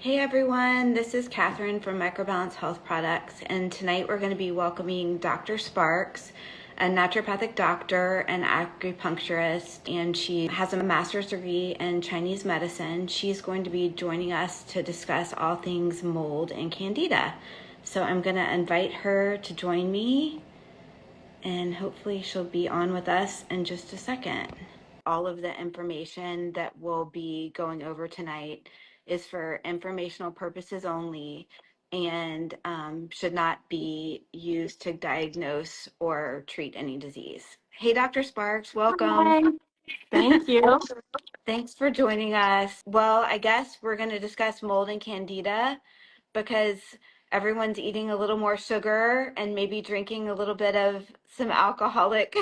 Hey everyone, this is Catherine from Microbalance Health Products, and tonight we're going to be welcoming Dr. Sparks, a naturopathic doctor and acupuncturist, and she has a master's degree in Chinese medicine. She's going to be joining us to discuss all things mold and candida. So I'm going to invite her to join me, and hopefully she'll be on with us in just a second. All of the information that we'll be going over tonight is for informational purposes only and should not be used to diagnose or treat any disease. Hey, Dr. Sparks, welcome. Hi. Thank you. Thanks for joining us. Well, I guess we're going to discuss mold and candida because everyone's eating a little more sugar and maybe drinking a little bit of some alcoholic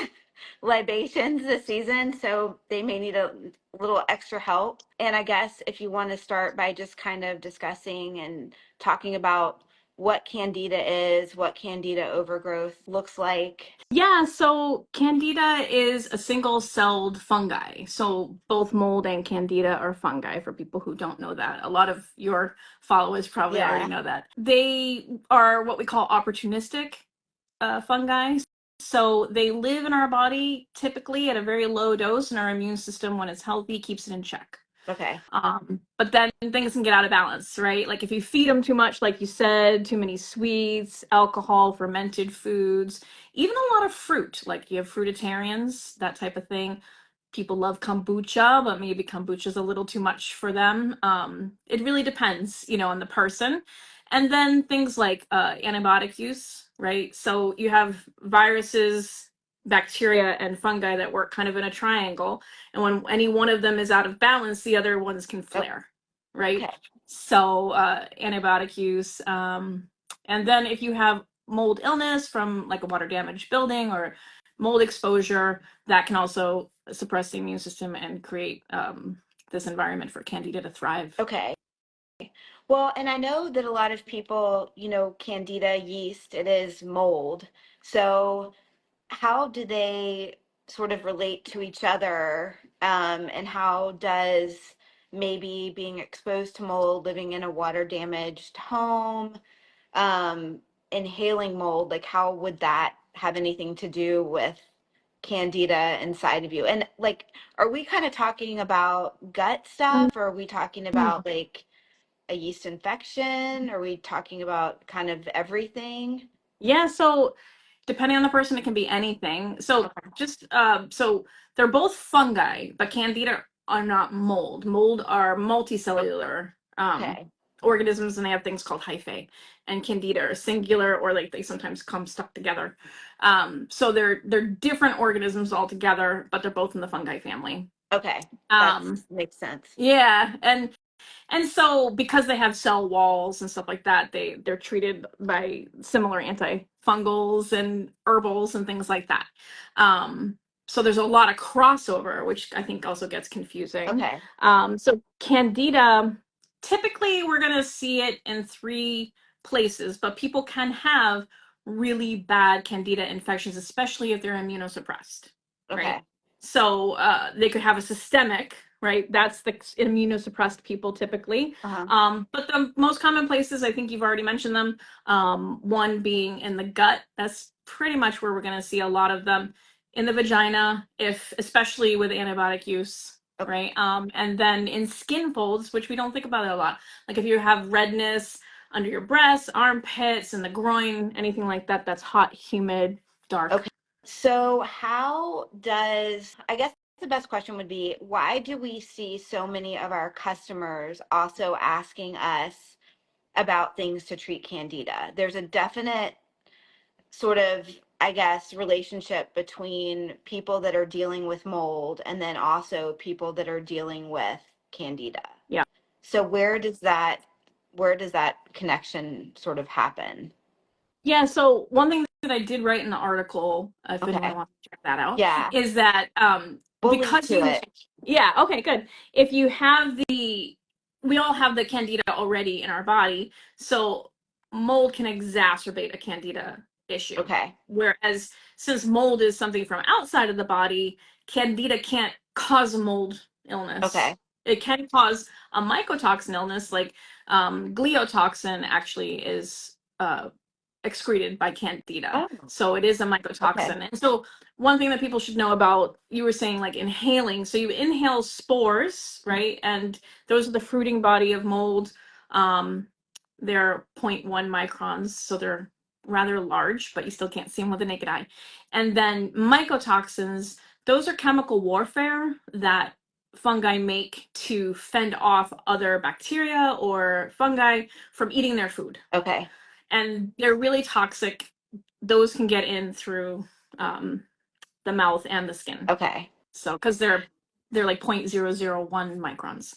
libations this season, so they may need a little extra help. And I guess if you want to start by just kind of discussing and talking about what candida is, what candida overgrowth looks like. Yeah, so candida is a single-celled fungi. So both mold and candida are fungi, for people who don't know that. A lot of your followers probably already know that. They are what we call opportunistic fungi. So they live in our body typically at a very low dose, and our immune system, when it's healthy, keeps it in check. Okay. But then things can get out of balance, right? Like if you feed them too much, like you said, too many sweets, alcohol, fermented foods, even a lot of fruit, like you have fruitarians, that type of thing. People love kombucha, but maybe kombucha is a little too much for them. It really depends, on the person. And then things like antibiotic use, right? So you have viruses, bacteria, and fungi that work kind of in a triangle. And when any one of them is out of balance, the other ones can flare, right? Okay. So antibiotic use. And then if you have mold illness from like a water damaged building or mold exposure, that can also suppress the immune system and create this environment for candida to thrive. Okay. Well, and I know that a lot of people, candida, yeast, it is mold. So how do they sort of relate to each other? And how does maybe being exposed to mold, living in a water damaged home, inhaling mold, like how would that have anything to do with candida inside of you? And like, are we kind of talking about gut stuff, or are we talking about like a yeast infection? Are we talking about kind of everything? Yeah, so depending on the person, it can be anything. So Okay. just so they're both fungi, but candida are not mold. Mold are multicellular Okay. organisms, and they have things called hyphae. And candida are singular, or like they sometimes come stuck together. So they're different organisms altogether, but they're both in the fungi family. Okay. That makes sense. Yeah, and so because they have cell walls and stuff like that, they're treated by similar antifungals and herbals and things like that. So there's a lot of crossover, which I think also gets confusing. Okay. So candida, typically we're going to see it in 3 places, but people can have really bad candida infections, especially if they're immunosuppressed, Okay. right? So they could have a systemic, right? That's the immunosuppressed people typically. But the most common places, I think you've already mentioned them, one being in the gut. That's pretty much where we're going to see a lot of them. In the vagina, especially with antibiotic use, right? And then in skin folds, which we don't think about it a lot. Like if you have redness under your breasts, armpits, and the groin, anything like that, that's hot, humid, dark. Okay. So I guess the best question would be, why do we see so many of our customers also asking us about things to treat candida? There's a definite sort of, I guess, relationship between people that are dealing with mold and then also people that are dealing with candida. Yeah. So where does that connection sort of happen? Yeah, so one thing that I did write in the article, if anyone wants to check that out, is that We'll because link to it. yeah, okay, good. If you have we all have the candida already in our body, so mold can exacerbate a candida issue. Okay. Whereas since mold is something from outside of the body, candida can't cause a mold illness. Okay. it can cause a mycotoxin illness, like gliotoxin actually is excreted by Candida. Oh, So it is a okay. mycotoxin. And so one thing that people should know about, you were saying like inhaling. So you inhale spores, right? And those are the fruiting body of mold. They're 0.1 microns, so they're rather large, but you still can't see them with the naked eye. And then mycotoxins, those are chemical warfare that fungi make to fend off other bacteria or fungi from eating their food. Okay. And they're really toxic. Those can get in through the mouth and the skin. Okay. So because they're like 0.001 microns.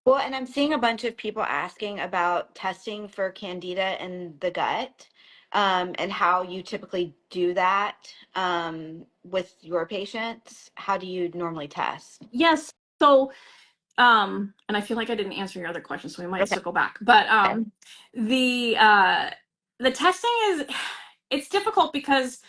Well, and I'm seeing a bunch of people asking about testing for Candida in the gut, and how you typically do that with your patients. How do you normally test? Yes. So and I feel like I didn't answer your other question, so we might Okay. circle back. But Okay. the testing is, it's difficult because,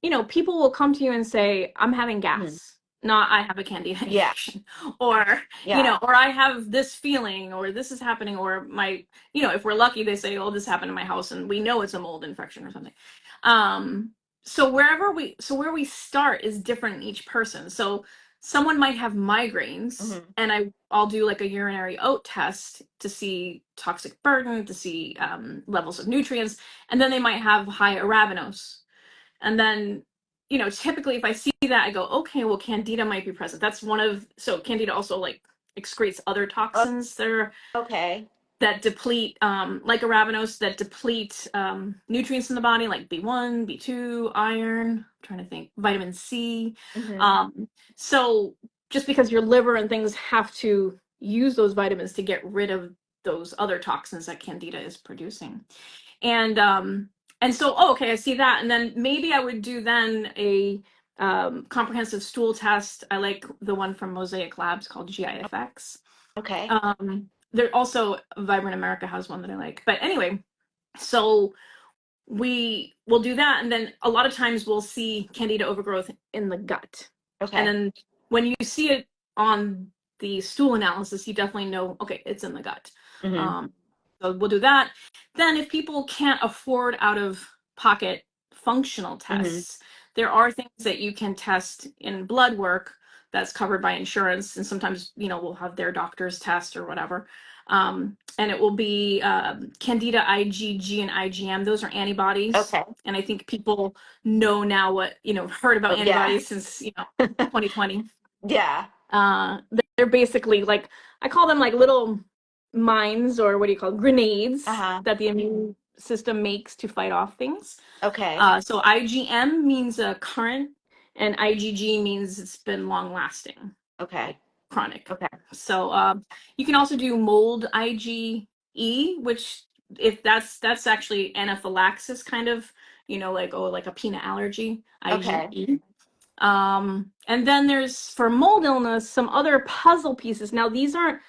you know, people will come to you and say, I'm having Mhm. gas, not I have a candida Yeah. infection, or, you know, Yeah. or I have this feeling, or this is happening, or my, you know, if we're lucky, they say, oh, this happened in my house, and we know it's a mold infection or something. So where we start is different in each person. So someone might have migraines, Mhm. and I'll do like a urinary oat test to see toxic burden, to see levels of nutrients, and then they might have high arabinose. And then, you know, typically if I see that, I go, okay, well, Candida might be present. That's one of, so Candida also like excretes other toxins Okay. that deplete, like arabinose, that deplete nutrients in the body, like B1, B2, iron, I'm trying to think, vitamin C. Mhm. So just because your liver and things have to use those vitamins to get rid of those other toxins that Candida is producing. And so, oh, okay, I see that. And then maybe I would do then a comprehensive stool test. I like the one from Mosaic Labs called GIFX. Okay. There also, Vibrant America has one that I like. But anyway, so we will do that. And then a lot of times we'll see Candida overgrowth in the gut. And Okay. then when you see it on the stool analysis, you definitely know, okay, it's in the gut. Mhm. So we'll do that. Then if people can't afford out of pocket functional Mhm. tests, there are things that you can test in blood work that's covered by insurance. And sometimes, you know, we'll have their doctors test or whatever. And it will be Candida IgG and IgM. Those are antibodies. Okay. And I think people know now what, you know, heard about Oh, yeah. antibodies since, you know, 2020. Yeah. They're basically like, I call them like little mines, or what do you call it? Grenades Uh-huh. that the immune system makes to fight off things. Okay. So IgM means a current, and IgG means it's been long lasting, Okay. like chronic. Okay. So you can also do mold IgE, which if that's actually anaphylaxis kind of, you know, like, oh, like a peanut allergy, Okay. IgE. And then there's, for mold illness, some other puzzle pieces. Now, these aren't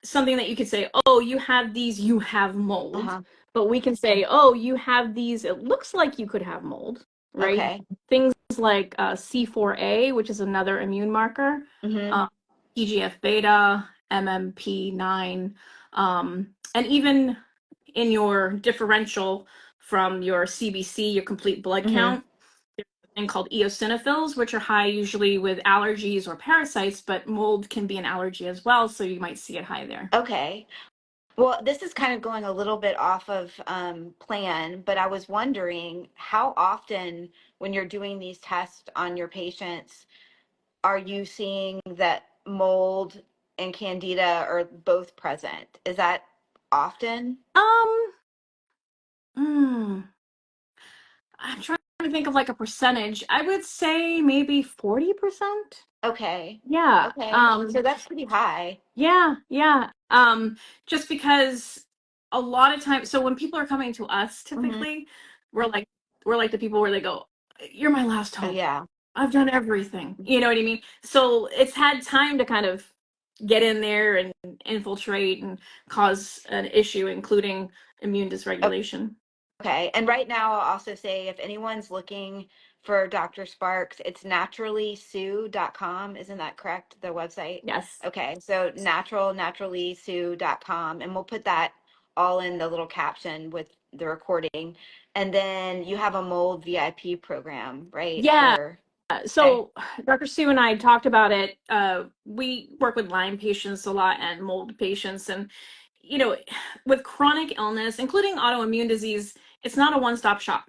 something that you could say, oh, you have these, you have mold. Uh-huh. But we can say, oh, you have these, it looks like you could have mold, right? Okay. Things like C4A, which is another immune marker, Mhm. TGF beta, MMP9, and even in your differential from your CBC, your complete blood Mhm. count, thing called eosinophils, which are high usually with allergies or parasites, but mold can be an allergy as well, so you might see it high there. Okay. Well, this is kind of going a little bit off of plan, but I was wondering how often, when you're doing these tests on your patients, are you seeing that mold and candida are both present? Is that often? Um, hmm, I'm trying to think of like a percentage. I would say maybe 40%. Okay. Yeah. Okay. So that's pretty high. Yeah. Just because a lot of times, so when people are coming to us, Hmm. typically, we're like we're like the people where they go, "You're my last Oh, hope. yeah. I've done everything." You know what I mean? So it's had time to kind of get in there and infiltrate and cause an issue, including immune dysregulation. Okay. And right now, I'll also say if anyone's looking for Dr. Sparks, it's naturallysue.com. Isn't that correct? The website? Yes. Okay, so naturallysue.com, and we'll put that all in the little caption with the recording. And then you have a mold VIP program, right? Yeah. For okay, So Dr. Sue and I talked about it. We work with Lyme patients a lot and mold patients. And, you know, with chronic illness, including autoimmune disease, it's not a one-stop shop.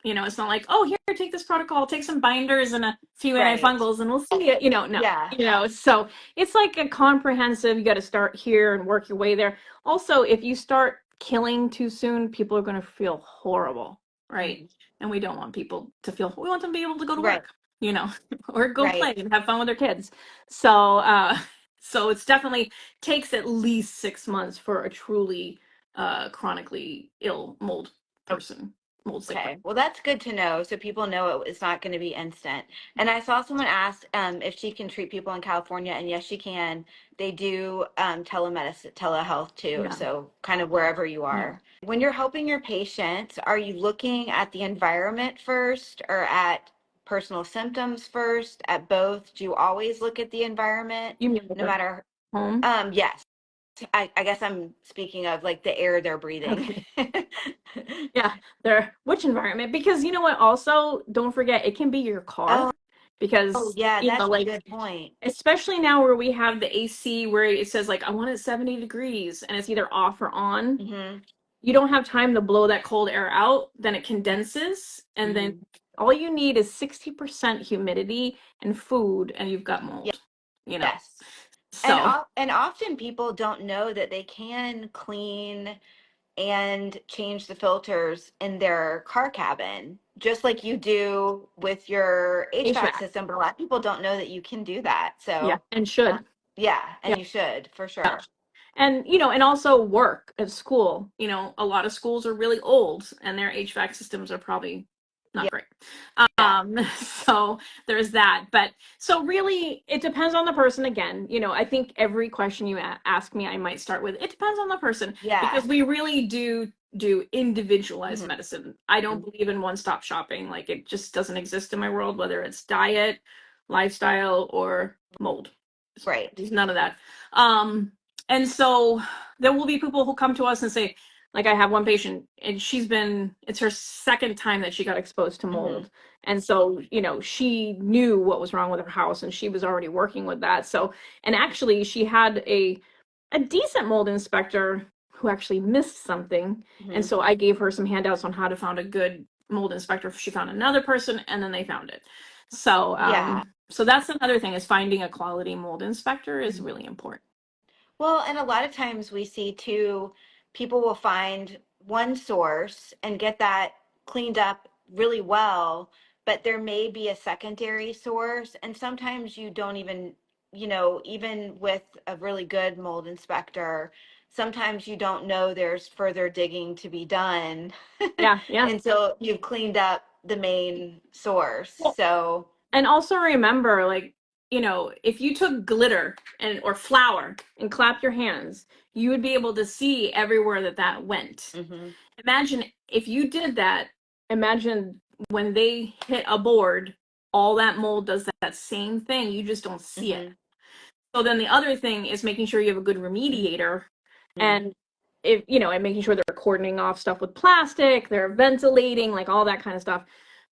You know, it's not like, oh, here, take this protocol, take some binders and a few right. antifungals and we'll see it. You know, no. Yeah. You know, so it's like a comprehensive, you got to start here and work your way there. Also, if you start killing too soon, people are going to feel horrible, right? Mhm. And we don't want people to feel, we want them to be able to go to Right, work, you know, or go right. play and have fun with their kids. So, so it's definitely takes at least 6 months for a truly chronically ill mold person, mold sick person. Okay, well, that's good to know. So people know it's not going to be instant. And I saw someone ask if she can treat people in California, and yes, she can. They do telemedicine, telehealth too. Yeah. So kind of wherever you Yeah. are. When you're helping your patients, are you looking at the environment first or at personal symptoms first? At both? Do you always look at the environment, You mean no like matter? a home? Yes. I guess I'm speaking of like the air they're breathing. Okay. Yeah, their which environment? Because you know what, also don't forget it can be your car Oh, because yeah, you know, that's a like good point. especially now where we have the AC where it says like I want it 70 degrees and it's either off or on. Hmm. You don't have time to blow that cold air out, then it condenses, and then Hmm. all you need is 60% humidity and food, and you've got mold, you know. Yes. So, And often people don't know that they can clean and change the filters in their car cabin, just like you do with your HVAC HVAC, system. But a lot of people don't know that you can do that. yeah, So, and should. yeah, Yeah. and you should for Yeah. sure. And you know, and also work at school. You know, a lot of schools are really old and their HVAC systems are probably not Yeah. great. Yeah. So there's that. But so really it depends on the person again. You know, I think every question you ask me I might start with it depends on the person Yeah. because we really do individualized Hmm. medicine. I don't believe in one-stop shopping. Like it just doesn't exist in my world, whether it's diet, lifestyle, or mold. Right. There's none of that. Um, and so there will be people who come to us and say, like I have one patient and it's her second time that she got exposed to Hmm. mold. And so, you know, she knew what was wrong with her house and she was already working with that. So, and actually she had a decent mold inspector who actually missed something. And Hmm. so I gave her some handouts on how to find a good mold inspector. She found another person and then they found it. So, Yeah. so that's another thing is finding a quality mold inspector is really important. Well, and a lot of times we see too, people will find one source and get that cleaned up really well, but there may be a secondary source. And sometimes you don't even, even with a really good mold inspector, sometimes you don't know there's further digging to be done Yeah, yeah. until you've cleaned up the main source. Well, So, and also remember, like, you know, if you took glitter and or flour and clapped your hands, you would be able to see everywhere that that went. mhm, Imagine if you did that, imagine when they hit a board, all that mold does that same thing. You just don't see it. mhm, So then the other thing is making sure you have a good mhm, remediator and if you know, and making sure they're cordoning off stuff with plastic, they're ventilating, like all that kind of stuff.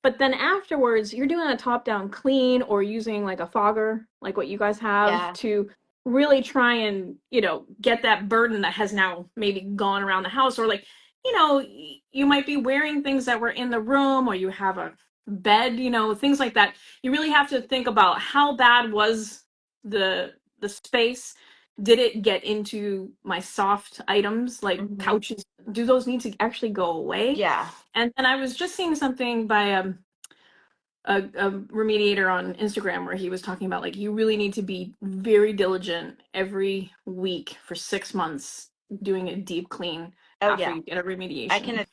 But then afterwards, you're doing a top-down clean or using like a fogger, like what you guys have, yeah, to really try and, you know, get that burden that has now maybe gone around the house or like, you know, you might be wearing things that were in the room or you have a bed, you know, things like that. You really have to think about how bad was the space, did it get into my soft items like mhm, couches, do those need to actually go away? yeah. And then I was just seeing something by a remediator on Instagram where he was talking about like you really need to be very diligent every week for 6 months doing a deep clean Oh, after yeah. you get a I remediation. can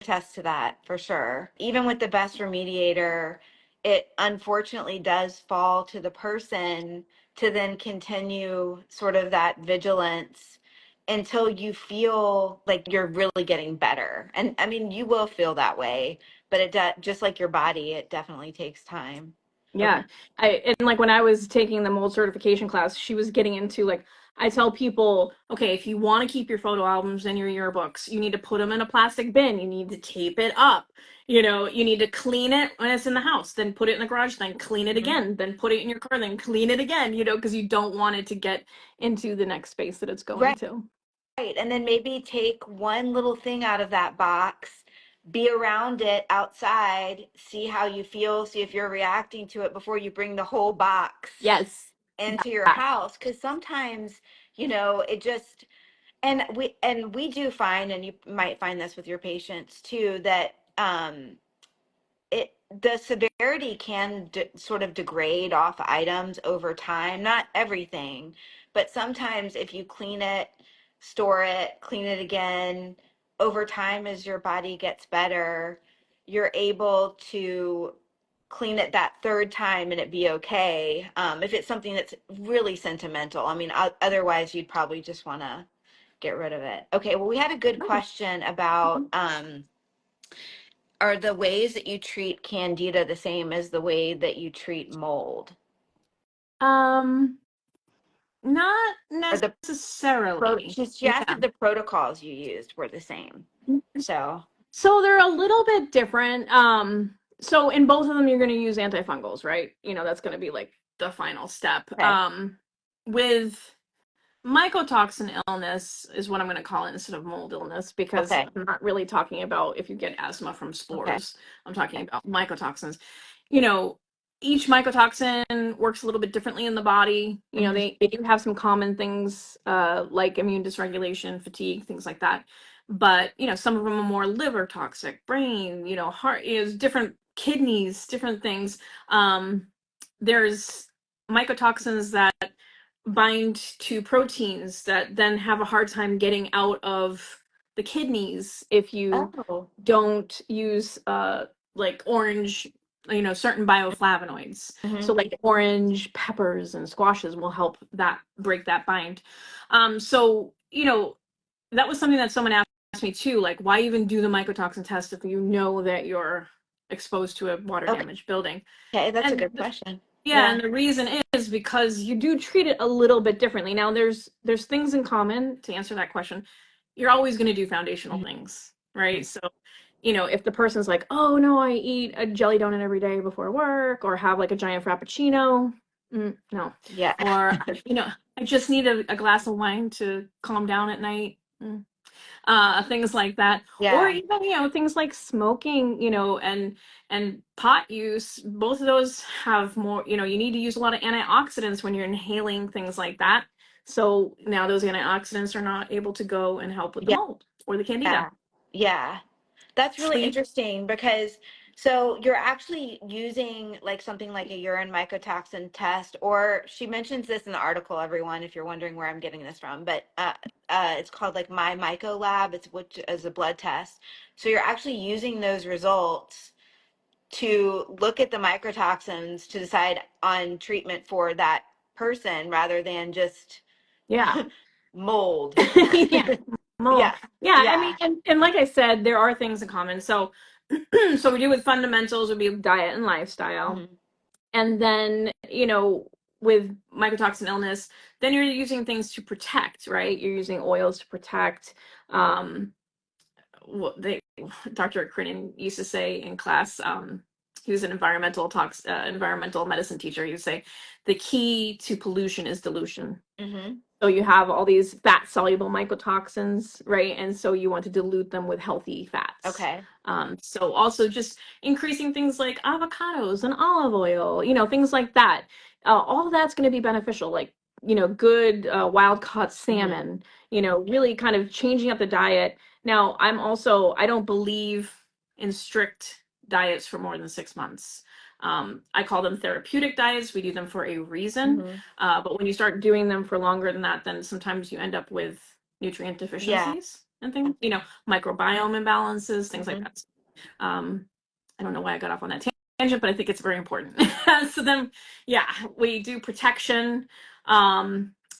attest to that for sure. Even with the best remediator, it unfortunately does fall to the person to then continue sort of that vigilance until you feel like you're really getting better. And I mean, you will feel that way, but just like your body, it definitely takes time. Okay. Yeah. And like when I was taking the mold certification class, she was getting into like, I tell people, okay, if you want to keep your photo albums and your yearbooks, you need to put them in a plastic bin. You need to tape it up. You need to clean it when it's in the house, then put it in the garage, then clean it Mhm. again, then put it in your car, then clean it again, because you don't want it to get into the next space that it's going Right. to. Right. And then maybe take one little thing out of that box, be around it outside, see how you feel, see if you're reacting to it before you bring the whole box Yes. into your house. Because sometimes, it just, and we do find, and you might find this with your patients too, that the severity can sort of degrade off items over time. Not everything, but sometimes if you clean it, store it, clean it again, over time as your body gets better, you're able to clean it that third time and it be okay. If it's something that's really sentimental, I mean, otherwise you'd probably just want to get rid of it. Okay, well, we had a good question about are the ways that you treat candida the same as the way that you treat mold? Um, Not Or necessarily. she asked Yeah. if the protocols you used were the same. So, So they're a little bit different. So in both of them, you're going to use antifungals, right? That's going to be like the final step. okay, With mycotoxin illness is what I'm going to call it instead of mold illness, because okay, I'm not really talking about if you get asthma from okay, spores. I'm talking okay, about mycotoxins. You know, each mycotoxin works a little bit differently in the body. hmm, They do have some common things like immune dysregulation, fatigue, things like that. But, some of them are more liver toxic, brain, heart, different kidneys, different things. There's mycotoxins that bind to proteins that then have a hard time getting out of the kidneys if you oh, don't use like orange, certain bioflavonoids. hmm, So like orange peppers and squashes will help that break that bind. So that was something that someone asked me too, like why even do the mycotoxin test if you know that you're exposed to a water okay, damaged building? okay, that's a And good question. yeah, Yeah, and the reason is because you do treat it a little bit differently. Now, there's things in common to answer that question. You're always going to do foundational mhm, things, right? So, if the person's like, "Oh no, I eat a jelly donut every day before work, or have like a giant frappuccino," no, yeah, or I just need a glass of wine to calm down at night. Things like that, or yeah, even things like smoking, and pot use. Both of those have more. You need to use a lot of antioxidants when you're inhaling things like that. So now those antioxidants are not able to go and help with the yeah, mold or the candida. yeah, yeah. That's really Sleep. interesting because so you're actually using like something like a urine mycotoxin test, or she mentions this in the article, everyone, if you're wondering where I'm getting this from, but it's called like My Myco Lab. It's which is a blood test. So you're actually using those results to look at the mycotoxins to decide on treatment for that person rather than just Yeah. mold. Yeah. Mold. Yeah, Yeah. I mean, yeah. and like I said, there are things in common. So, so we do with fundamentals would be diet and lifestyle. Mhm. And then, with mycotoxin illness, then you're using things to protect, right? You're using oils to protect. Um, what they Dr. Crinan used to say in class, he was an environmental medicine teacher. He would say, the key to pollution is dilution. Mhm. So you have all these fat soluble mycotoxins, right? And so you want to dilute them with healthy fats. Okay. So also just increasing things like avocados and olive oil, things like that. All that's going to be beneficial, like, good wild caught Mhm. salmon, really kind of changing up the diet. Now, I don't believe in strict diets for more than 6 months. I call them therapeutic diets. We do them for a reason. Mhm. But when you start doing them for longer than that, then sometimes you end up with nutrient Yeah. deficiencies and things, microbiome imbalances, things like Mhm. that. Um, I don't know why I got off on that tangent, but I think it's very important. So then, yeah, we do protection.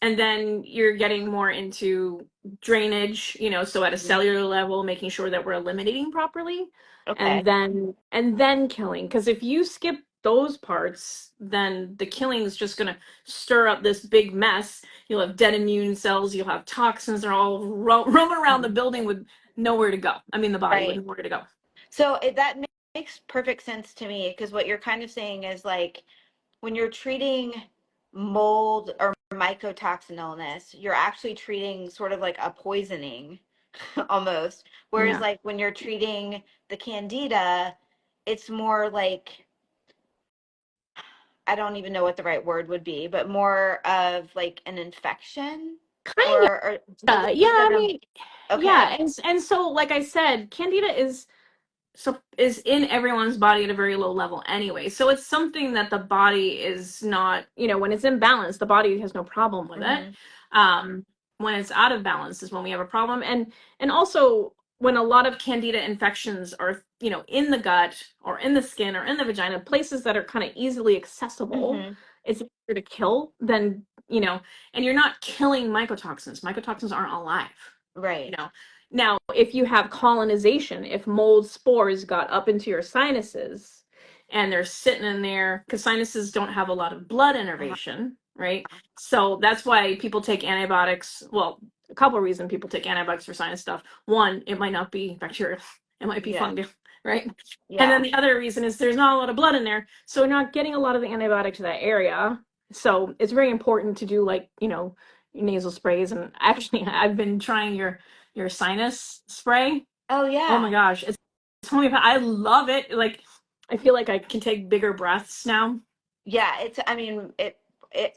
And then you're getting more into drainage, so at a cellular level, making sure that we're eliminating properly, Okay. and then killing. Because if you skip those parts, then the killing is just going to stir up this big mess. You'll have dead immune cells, you'll have toxins, they're all roaming around the building with nowhere to go. I mean, the body with Right. nowhere to go. So that makes perfect sense to me, because what you're kind of saying is like when you're treating mold or mycotoxin illness, you're actually treating sort of like a poisoning almost. Whereas Yeah. like when you're treating the candida, it's more like, I don't even know what the right word would be, but more of like an infection Kind or a little yeah, bit I of, mean, okay. yeah, and so like I said, candida is in everyone's body at a very low level anyway. So it's something that the body is not, when it's in balance, the body has no problem with it. Hmm. When it's out of balance is when we have a problem. And also when a lot of candida infections are, in the gut or in the skin or in the vagina, places that are kind of easily accessible, Hmm. it's easier to kill than, and you're not killing mycotoxins. Mycotoxins aren't alive, you Right. know. Now, if you have colonization, if mold spores got up into your sinuses and they're sitting in there, because sinuses don't have a lot of blood Uh-huh. innervation, right? So that's why people take antibiotics. Well, a couple of reasons people take antibiotics for sinus stuff. One, it might not be bacterial, it might be Yeah. fungal, right? And then Yeah. the other reason is there's not a lot of blood in there, so we're not getting a lot of the antibiotic to that area. So it's very important to do like, nasal sprays. And actually, I've been trying your sinus spray. Oh Oh my yeah. gosh, it's homeopathic. I love it. Like, I feel like I can take bigger breaths now. Yeah, I mean,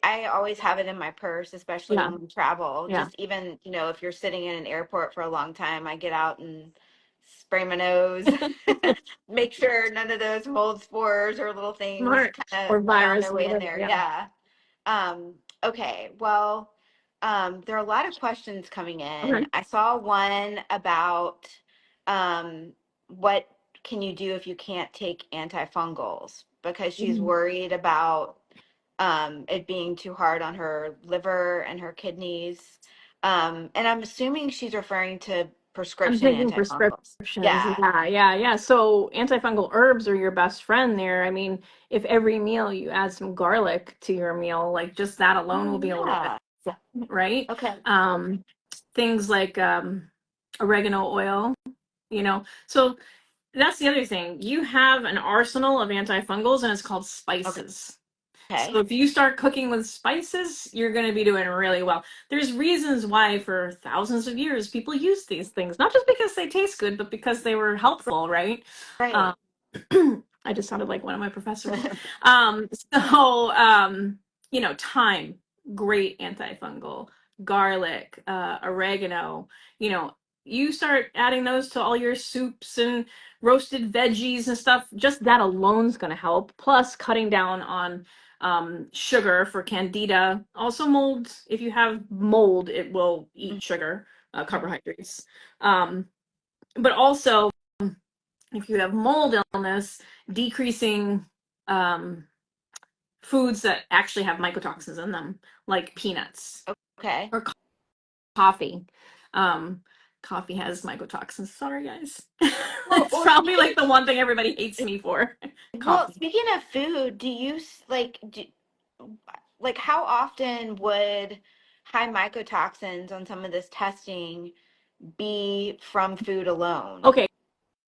I always have it in my purse, especially Yeah, when we travel. yeah. Just even, if you're sitting in an airport for a long time, I get out and spray my nose, make sure none of those mold spores or little things Smart. kind Or of found their virus, way in whatever. there. Yeah. Yeah. Okay. Well, there are a lot of questions coming in. Okay. I saw one about, what can you do if you can't take antifungals? Because she's Mhm. worried about it being too hard on her liver and her kidneys. And I'm assuming she's referring to I'm prescription taking antifungals. prescriptions. Yeah. Yeah, yeah, yeah. So antifungal herbs are your best friend there. I mean, if every meal you add some garlic to your meal, like just that alone will Oh be a little bit, yeah. right? Okay. Um, Things like oregano oil, So that's the other thing. You have an arsenal of antifungals and it's called Okay. spices. So Okay. if you start cooking with spices, you're going to be doing really well. There's reasons why for thousands of years people use these things, not just because they taste good, but because they were helpful, right? Um, Right. I just sounded like one of my professors. Um, so, Thyme, great antifungal. Garlic, oregano, you know, you start adding those to all your soups and roasted veggies and stuff. Just that alone is going to help. Plus, cutting down on sugar for candida. Also, mold. If you have mold, it will eat sugar, carbohydrates. Um, but also, if you have mold illness, decreasing um, foods that actually have mycotoxins in them, like peanuts Okay. or coffee. Um, Coffee has mycotoxins. Sorry, guys. Well, It's well, probably speaking like the one thing everybody hates me for. well, Coffee. speaking of food, do you like how often would high mycotoxins on some of this testing be from food alone? Okay.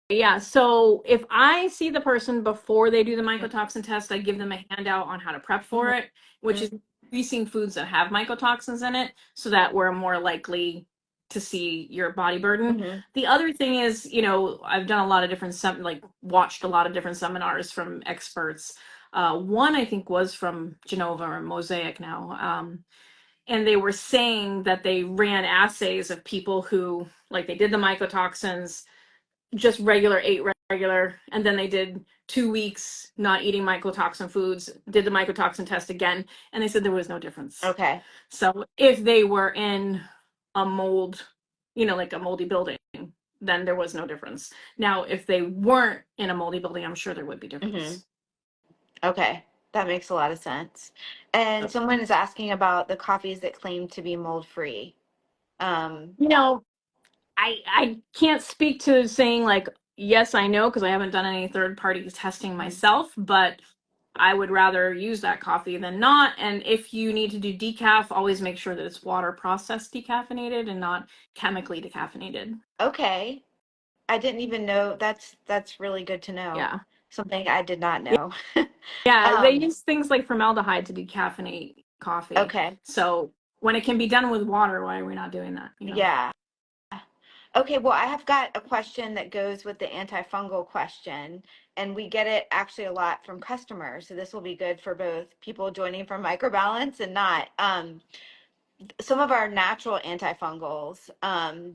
Yeah, so if I see the person before they do the mycotoxin test, I give them a handout on how to prep for it, which is increasing foods that have mycotoxins in it so that we're more likely to see your body burden. Mm-hmm. The other thing is, I've done a lot of different, like watched a lot of different seminars from experts. One I think was from Genova or Mosaic now. And they were saying that they ran assays of people who, like, they did the mycotoxins, just ate regular, and then they did 2 weeks not eating mycotoxin foods, did the mycotoxin test again, and they said there was no difference. Okay. So if they were in a mold, like a moldy building, then there was no difference. Now, if they weren't in a moldy building, I'm sure there would be Mm-hmm. difference. Okay. That makes a lot of sense. And So, someone is asking about the coffees that claim to be mold free. Um, you know, I can't speak to saying like yes, I know because I haven't done any third party testing mhm. myself, but I would rather use that coffee than not. And if you need to do decaf, always make sure that it's water processed decaffeinated and not chemically decaffeinated. Okay. I didn't even know. That's really good to know. Yeah. Something I did not know. Yeah, they Um, use things like formaldehyde to decaffeinate coffee. okay. So when it can be done with water, why are we not doing that, you know? Yeah. Okay, well, I have got a question that goes with the antifungal question, and we get it actually a lot from customers. So this will be good for both people joining from Microbalance and not. Some of our natural antifungals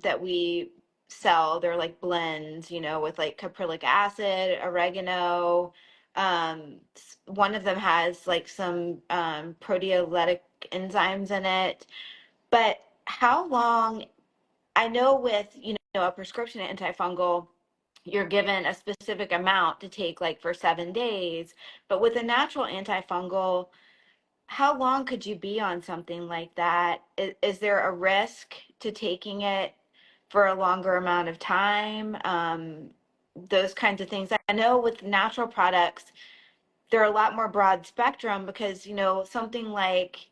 that we sell, they're like blends, with like caprylic acid, oregano. One of them has like some proteolytic enzymes in it. But how long I know with, a prescription antifungal, you're given a specific amount to take like for 7 days. But with a natural antifungal, how long could you be on something like that? Is there a risk to taking it for a longer amount of time? Those kinds of things. I know with natural products, they're a lot more broad spectrum because, something like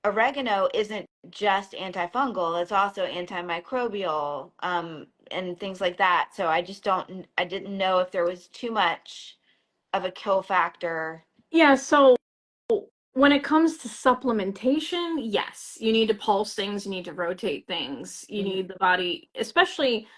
oregano isn't just antifungal, it's also antimicrobial, and things like that. So I didn't know if there was too much of a kill factor. Yeah, so when it comes to supplementation, yes, you need to pulse things, you need to rotate things, you Mhm. need the body, especially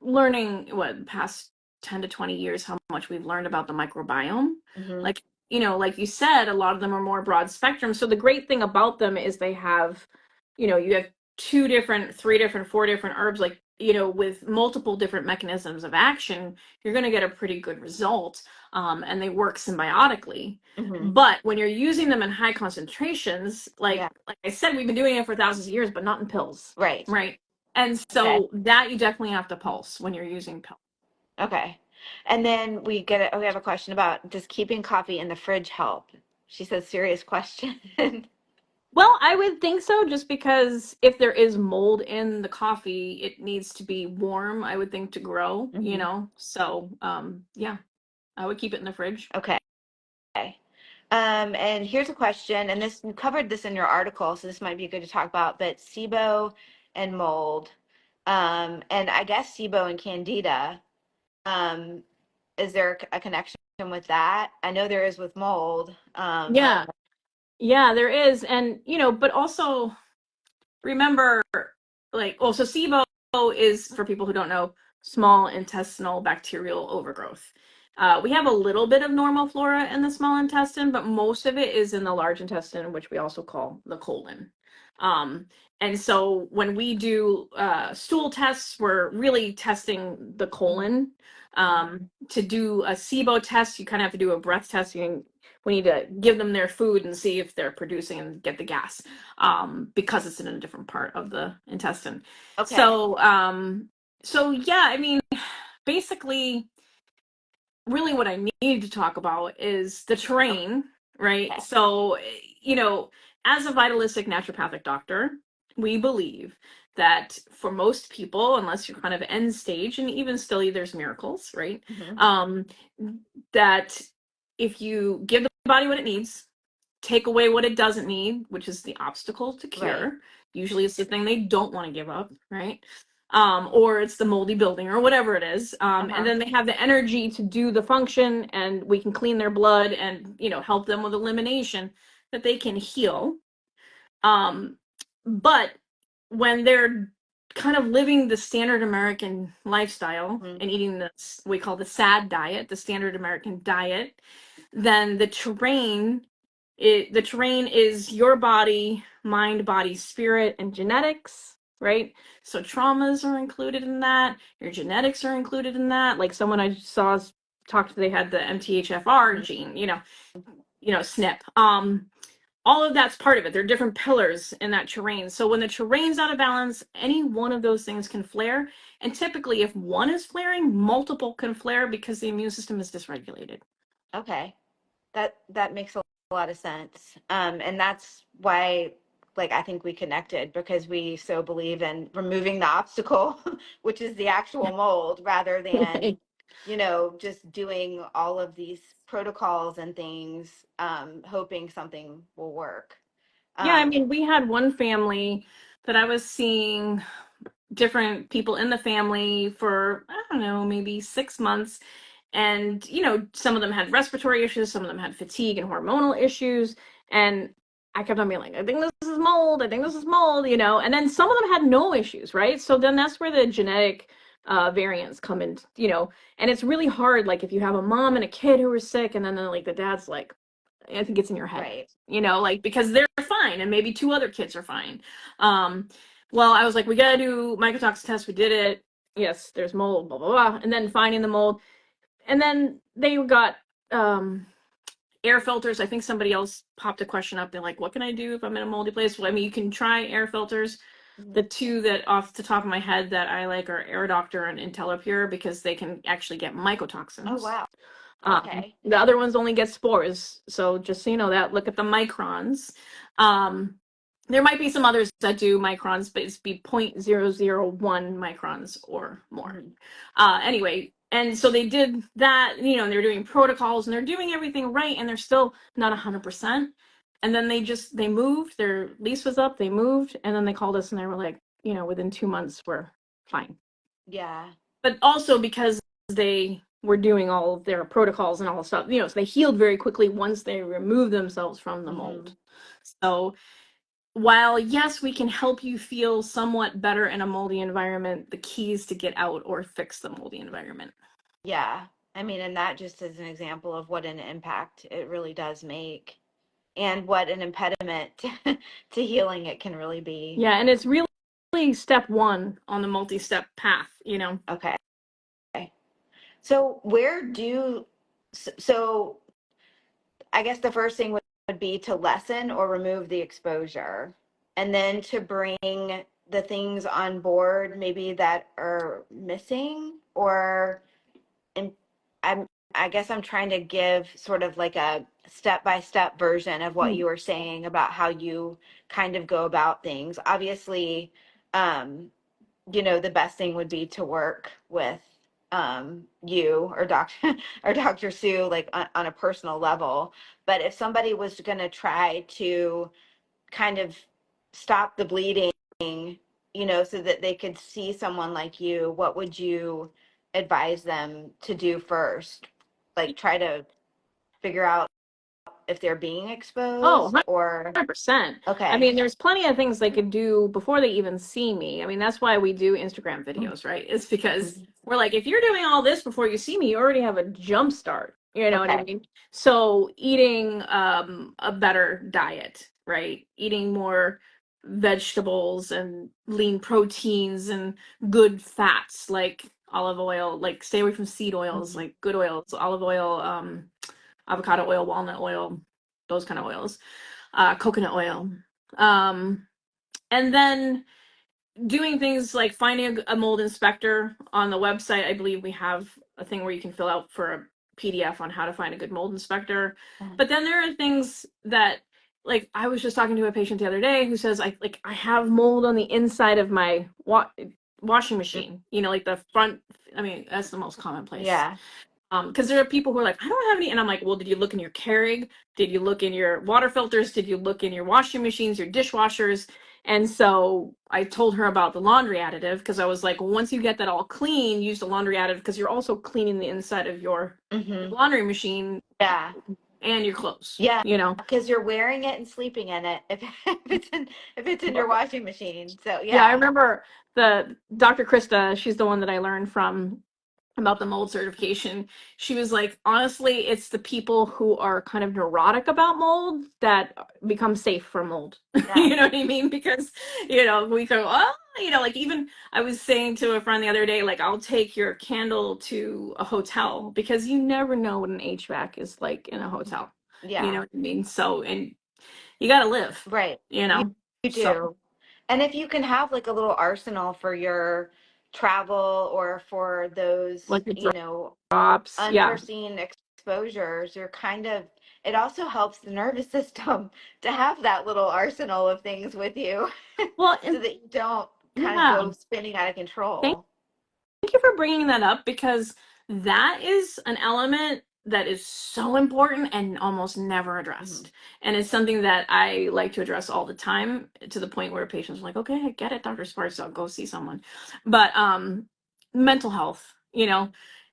learning what the past 10 to 20 years how much we've learned about the microbiome. Mhm. Like, like you said, a lot of them are more broad spectrum. So the great thing about them is they have, you have two different, three different, four different herbs, like, with multiple different mechanisms of action, you're going to get a pretty good result. And they work symbiotically. Mhm. But when you're using them in high concentrations, like Yeah. I said, we've been doing it for thousands of years, but not in pills, Right. right? And Okay. so that you definitely have to pulse when you're using pills. Okay. And then we have a question about, does keeping coffee in the fridge help? She says serious question. Well, I would think so, just because if there is mold in the coffee, it needs to be warm, I would think, to grow, Mhm. So, yeah, I would keep it in the fridge. Okay. And here's a question, and this you covered this in your article, so this might be good to talk about, but SIBO and mold, and I guess SIBO and Candida, um, is there a connection with that? I know there is with mold. Yeah, yeah, there is. And, but also remember, like, oh, so SIBO is, for people who don't know, small intestinal bacterial overgrowth. We have a little bit of normal flora in the small intestine, but most of it is in the large intestine, which we also call the colon. Um, and so when we do stool tests, we're really testing the colon. To do a SIBO test, you kind of have to do a breath test. We need to give them their food and see if they're producing and get the gas, because it's in a different part of the intestine. Okay. So yeah, I mean, basically, really what I need to talk about is the terrain, right? Okay. So, as a vitalistic naturopathic doctor, we believe that for most people, unless you're kind of end stage, and even still there's miracles, right? Hmm. Um, that if you give the body what it needs, take away what it doesn't need, which is the obstacle to Right. cure. Usually it's the thing they don't want to give up, right? Or it's the moldy building or whatever it is. And Uh-huh. then they have the energy to do the function, and we can clean their blood and, help them with elimination, that they can heal. But when they're kind of living the standard American lifestyle Hmm. and eating this we call the SAD diet, the standard American diet, then the terrain is your body, mind, body, spirit, and genetics, right? So traumas are included in that. Your genetics are included in that. Like someone I saw talked, they had the MTHFR gene, SNP. All of that's part of it. There are different pillars in that terrain. So when the terrain's out of balance, any one of those things can flare. And typically, if one is flaring, multiple can flare because the immune system is dysregulated. Okay. That makes a lot of sense. And that's why, like, I think we connected because we so believe in removing the obstacle, which is the actual mold, rather than, Right. just doing all of these protocols and things, hoping something will work. Yeah, I Um, mean, we had one family that I was seeing different people in the family for, I don't know, maybe 6 months. And, some of them had respiratory issues, some of them had fatigue and hormonal issues. And I kept on being like, I think this is mold, I think this is mold, and then some of them had no issues, right? So then that's where the genetic variants come in, and it's really hard. Like if you have a mom and a kid who are sick, and then like the dad's like, I think it's in your head, right. like because they're fine and maybe two other kids are fine. Well, I was like, we gotta do mycotoxin test. We did it. Yes, there's mold, blah, blah, blah. And then finding the mold. And then they got air filters. I think somebody else popped a question up. They're like, what can I do if I'm in a moldy place? Well, I mean, you can try air filters. The two that off the top of my head that I like are Air Doctor and IntelliPure because they can actually get Oh, mycotoxins. wow. Okay. The other ones only get spores. So just so you know that, look at the microns. Um, there might be some others that do microns, but it's be 0.001 microns or more. Mhm. Anyway, and so they did that, and they're doing protocols and they're doing everything right, and they're still not 100%. And then they moved, their lease was up, they moved, and then they called us and they were like, within 2 months, we're fine. Yeah. But also because they were doing all of their protocols and all the stuff, so they healed very quickly once they removed themselves from the mold. So while yes, we can help you feel somewhat better in a moldy environment, the key is to get out or fix the moldy environment. Yeah. I mean, and that just is an example of what an impact it really does make and what an impediment to healing it can really be. Yeah, and it's really step one on the multi-step path, Okay. So so I guess the first thing would be to lessen or remove the exposure, and then to bring the things on board maybe that are missing, or in, I'm I guess I'm trying to give sort of like a step-by-step version of what you were saying about how you kind of go about things. Obviously, um, the best thing would be to work with you or Dr. or Dr. Sue, like on a personal level. But if somebody was going to try to kind of stop the bleeding, so that they could see someone like you, what would you advise them to do first? Like try to figure out if they're being Oh, exposed, or 100%. I okay. mean, there's plenty of things they could do before they even see me. I mean, that's why we do Instagram videos, right? It's because Mhm. we're like, if you're doing all this before you see me, you already have a jump start. You know what I Okay. mean? So eating a better diet, right? Eating more vegetables and lean proteins and good fats like olive oil, like stay away from seed oils, Mhm. like good oils, olive oil, avocado oil, walnut oil, those kind of oils, coconut oil. Um, and then doing things like finding a mold inspector on the website. I believe we have a thing where you can fill out for a PDF on how to find a good mold inspector. But then there are things that, like, I was just talking to a patient the other day who says, I have mold on the inside of my washing machine, like the front. I mean, that's the most commonplace. Yeah. Because there are people who are like, I don't have any, and I'm like, well, did you look in your Keurig? Did you look in your water filters? Did you look in your washing machines, your dishwashers? And so I told her about the laundry additive because I was like, well, once you get that all clean, use the laundry additive because you're also cleaning the inside of your Hmm. laundry machine Yeah. and your clothes, Yeah, because you're wearing it and sleeping in it if it's in your washing machine. So Yeah, I yeah. remember the Dr. Krista, she's the one that I learned from about the mold certification. She was like, honestly, it's the people who are kind of neurotic about mold that become safe for mold. Yeah. You know what I mean? Because, we go, oh, like even I was saying to a friend the other day, like, I'll take your candle to a hotel because you never know what an HVAC is like in a hotel. You know Yeah. what I mean? So, and you got to live, Right. you You, know? you So, do. And if you can have like a little arsenal for your travel or for those, like the drops, yeah. unforeseen exposures, you're kind of, it also helps the nervous system to have that little arsenal of things with you Well, so and that you don't kind of yeah, go spinning out of thank control. thank you for bringing that up because that is an element that is so important and almost never Mhm. addressed. And it's something that I like to address all the time to the point where patients are like, okay, I get it, Dr. Sparks, I'll go see someone. But mental health,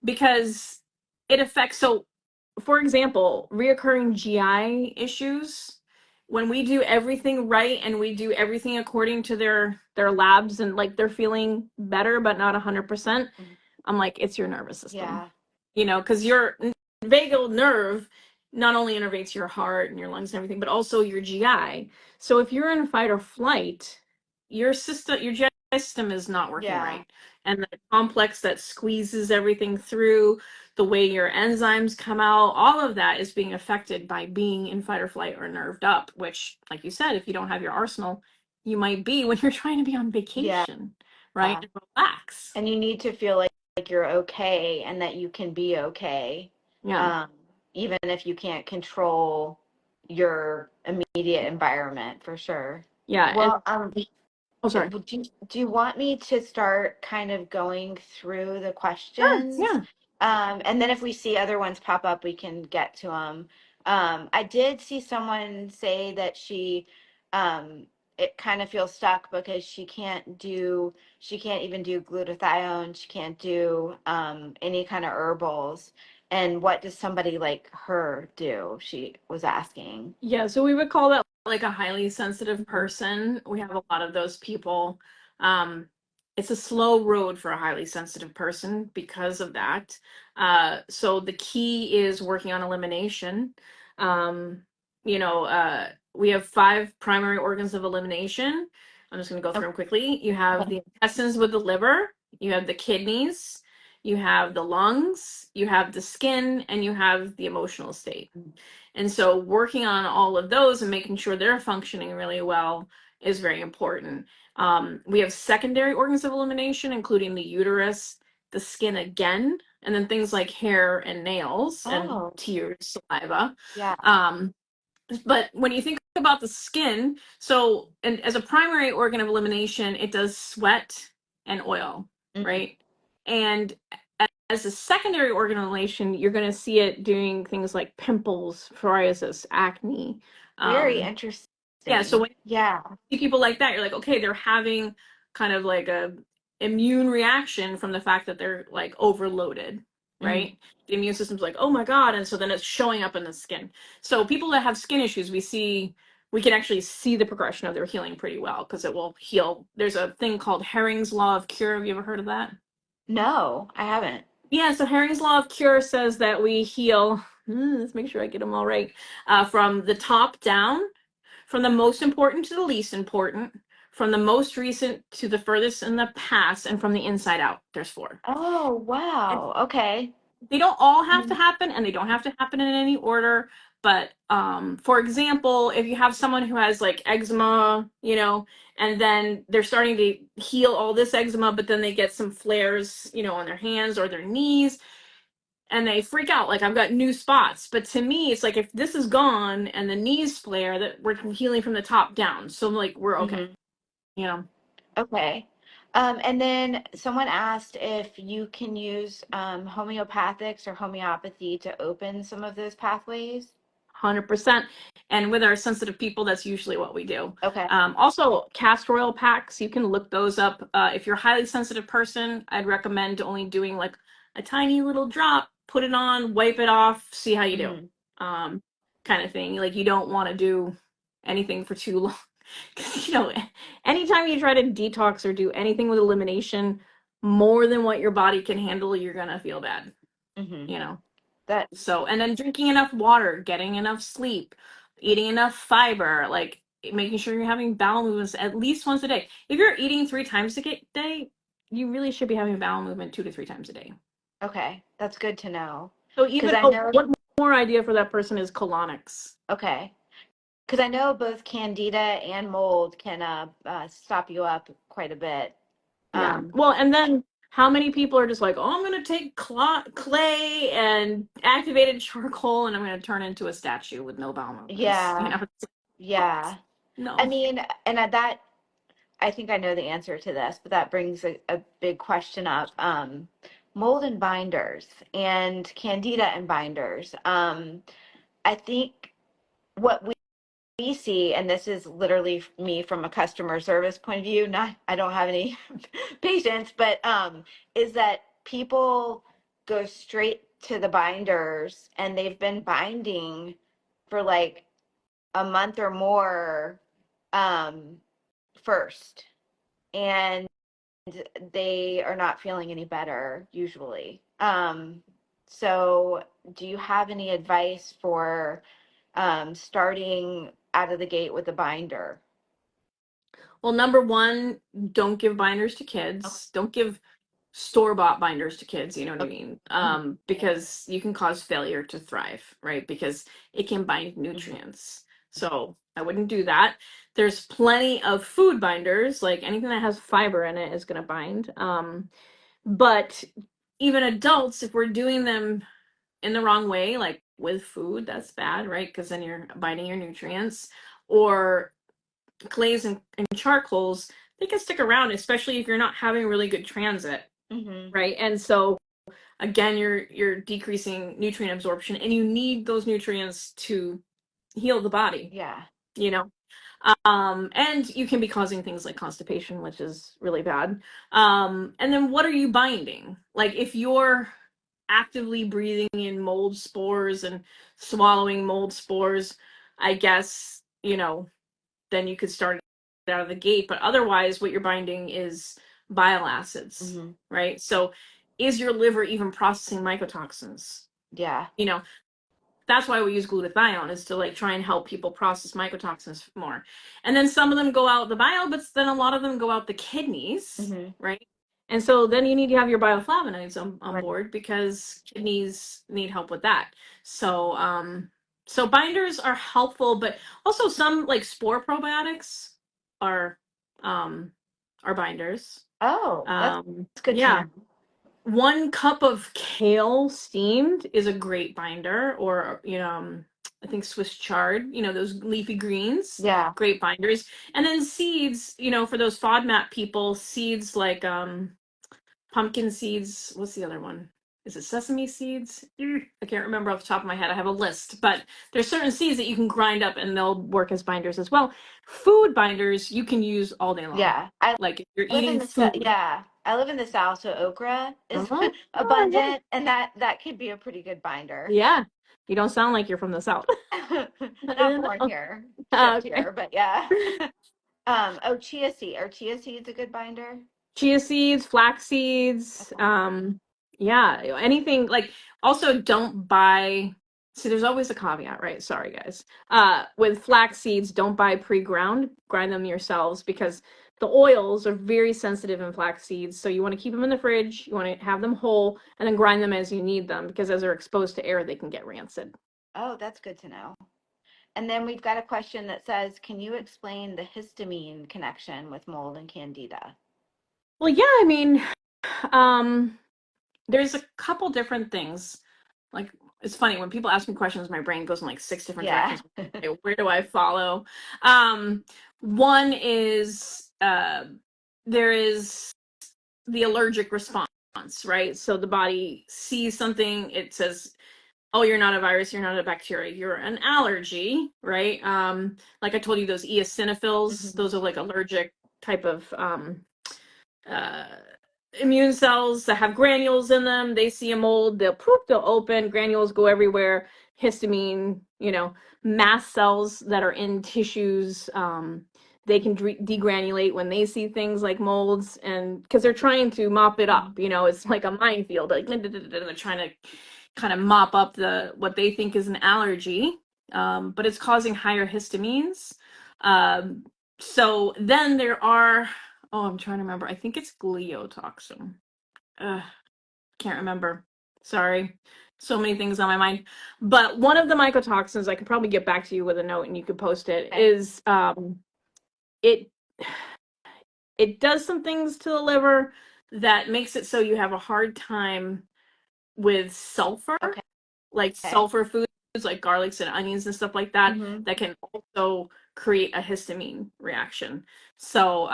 because it affects, so for example, reoccurring GI issues, when we do everything right and we do everything according to their labs and like they're feeling better but not 100%, Mhm. I'm like, it's your nervous system. Yeah. Because your vagal nerve not only innervates your heart and your lungs and everything, but also your GI. So if you're in fight or flight, your GI system is not working Yeah. right. And the complex that squeezes everything through, the way your enzymes come out, all of that is being affected by being in fight or flight or nerved up, which, like you said, if you don't have your arsenal, you might be when you're trying to be on Yeah. vacation, right? And relax. And you need to feel like you're okay and that you can be okay, Yeah. um, even if you can't control your immediate environment, for sure. Yeah. And Well, oh, sorry. do you want me to start kind of going through the Sure. questions? Yeah. And then if we see other ones pop up, we can get to them. I did see someone say that um, it kind of feels stuck because she can't even do glutathione. She can't do any kind of herbals. And what does somebody like her do? She was asking. Yeah. So we would call that like a highly sensitive Mhm. person. We have a lot of those people. Um, it's a slow road for a highly sensitive person because of that. So the key is working on elimination. Um, we have 5 primary organs of elimination. I'm just going to go through them quickly. You have Okay. the intestines with the liver, you have the kidneys, you have the lungs, you have the skin, and you have the emotional state. And so working on all of those and making sure they're functioning really well is very important. We have secondary organs of elimination, including the uterus, the skin again, and then things like hair and nails and Oh, tears, saliva. yeah. Um, but when you think about the skin, so and as a primary organ of elimination, it does sweat and oil, Mhm. right? And as a secondary organ of elimination, you're going to see it doing things like pimples, psoriasis, acne. Very Yeah, so interesting. when Yeah. see people like that, you're like, okay, they're having kind of like a immune reaction from the fact that they're like overloaded, Mhm. right? The immune system's like, oh my God. And so then it's showing up in the skin. So people that have skin issues, we can actually see the progression of their healing pretty well because it will heal. There's a thing called Herring's Law of Cure. Have you ever heard of that? No, I haven't. Yeah, so Herring's Law of Cure says that we heal, let's make sure I get them all right, from the top down, from the most important to the least important, from the most recent to the furthest in the past, and from the inside out. There's 4. Oh, And wow. Okay. they don't all have to Mhm. happen, and they don't have to happen in any order. But for example, if you have someone who has like eczema, and then they're starting to heal all this eczema, but then they get some flares, on their hands or their knees, and they freak out like I've got new spots. But to me, it's like if this is gone and the knees flare, that we're healing from the top down. So like we're okay, Mhm. you know. Okay. And then someone asked if you can use homeopathics or homeopathy to open some of those pathways. 100%. And with our sensitive people, that's usually what we do. Okay. Also, castor oil packs, you can look those up. If you're a highly sensitive person, I'd recommend only doing like a tiny little drop, put it on, wipe it off, see how you do, Mhm. kind of thing. Like you don't want to do anything for too long. 'Cause, anytime you try to detox or do anything with elimination more than what your body can handle, you're going to feel bad, Mhm. you know? That So, and then drinking enough water, getting enough sleep, eating enough fiber, like making sure you're having bowel movements at least once a day. If you're eating 3 times a day, you really should be having bowel movement 2 to 3 times a day. okay. That's good to know. So Because even, I oh, know, one more idea for that person is colonics. okay. Because I know both candida and mold can stop you up quite a bit. Yeah. Um, Well, and then How many people are just like, oh, I'm going to take clay and activated charcoal and I'm going to turn into a statue with no bowel movements? You Yeah. know, it's like, Yeah. I no. mean, and at that, I think I know the answer to this, but that brings a big question up. Mold and binders and candida and binders. I think what we see, and this is literally me from a customer service point of view, not, I don't have any patients, but is that people go straight to the binders and they've been binding for like a month or more um, first, and they are not feeling any better usually. So do you have any advice for starting out of the gate with a binder? Well, number one, don't give binders to kids. Don't give store-bought binders to kids, you know what I mean? Because you can cause failure to thrive, right? Because it can bind nutrients. So I wouldn't do that. There's plenty of food binders, like anything that has fiber in it is going to bind. But even adults, if we're doing them in the wrong way, like with food, that's bad, right? Because then you're binding your nutrients. Or clays and charcoals, they can stick around, especially if you're not having really good transit, right? And so again, you're decreasing nutrient absorption, and you need those nutrients to heal the body, Yeah. you know. And you can be causing things like constipation, which is really bad. And then what are you binding? Like if you're actively breathing in mold spores and swallowing mold spores, I guess, you know, then you could start out of the gate. But otherwise, what you're binding is bile acids, right? So is your liver even processing mycotoxins? Yeah. You know, that's why we use glutathione, is to like try and help people process mycotoxins more. And then some of them go out the bile, but then a lot of them go out the kidneys, right? And so then you need to have your bioflavonoids on board, because kidneys need help with that. So so binders are helpful, but also some like spore probiotics are binders. Oh, that's good to Yeah. know. 1 cup of kale steamed is a great binder, or you know, I think Swiss chard, you know, those leafy greens, Yeah. great binders. And then seeds, you know, for those FODMAP people, seeds like pumpkin seeds. What's the other one? Is it sesame seeds? I can't remember off the top of my head. I have a list, but there's certain seeds that you can grind up and they'll work as binders as well. Food binders you can use all day long. Yeah. I Like if you're live in eating the food. yeah. I live in the South, so okra is Oh, yeah. abundant, and that could be a pretty good binder. Yeah. You don't sound like you're from the South. Not born here, shipped Okay. here, but yeah. Oh, chia seed. Are chia seeds a good binder? Chia seeds, flax seeds, Okay. yeah, anything like, also don't buy, see, there's always a caveat, right? Sorry, guys. With flax seeds, don't buy pre-ground, grind them yourselves, because the oils are very sensitive in flax seeds. So you want to keep them in the fridge, you want to have them whole, and then grind them as you need them, because as they're exposed to air, they can get rancid. Oh, that's good to know. And then we've got a question that says, can you explain the histamine connection with mold and candida? Well, yeah, I mean, um, there's a couple different things. Like, it's funny when people ask me questions, my brain goes in like 6 different Yeah. directions. Where do I follow? One is there is the allergic response, right? So the body sees something, it says, oh, you're not a virus, you're not a bacteria, you're an allergy, right? Like I told you, those eosinophils, those are like allergic type of uh, immune cells that have granules in them. They see a mold, they'll poop, they'll open, granules go everywhere. Histamine, you know, mast cells that are in tissues, they can degranulate when they see things like molds, and because they're trying to mop it up, you know, it's like a minefield. Like they're trying to kind of mop up the what they think is an allergy, but it's causing higher histamines. So then there are, oh, I'm trying to remember. I think it's gliotoxin. Can't remember. Sorry. So many things on my mind. But one of the mycotoxins, I could probably get back to you with a note and you could post it, Okay. is it it does some things to the liver. that makes it so you have a hard time with sulfur, Okay. like sulfur foods like garlics and onions and stuff like that, that can also create a histamine reaction. So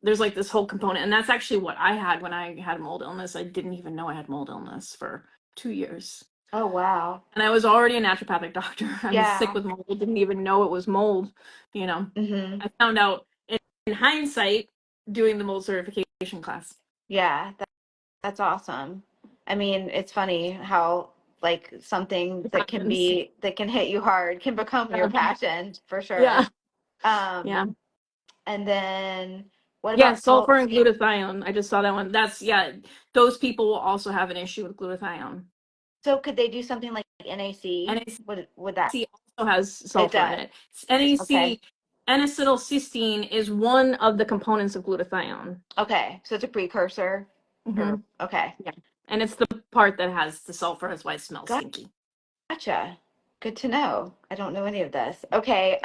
there's like this whole component, and that's actually what I had when I had mold illness. I didn't even know I had mold illness for 2 years. Oh, wow. And I was already a naturopathic doctor. I was sick Yeah. with mold, didn't even know it was mold, you know. I found out in hindsight doing the mold certification class. Yeah, that's awesome. I mean, it's funny how like something It that can happens. hit you hard can become your passion for sure. Yeah. Um, Yeah. and then what Yeah, about sulfur and glutathione. I just saw that one. That's, yeah, those people will also have an issue with glutathione. so could they do something like NAC? NAC Would that also has sulfur in does. it. NAC, Okay. N-acetylcysteine, is one of the components of glutathione. Okay. So it's a precursor. Or okay. Yeah. And it's the part that has the sulfur. That's why it smells stinky. Gotcha. Good to know. I don't know any of this. Okay.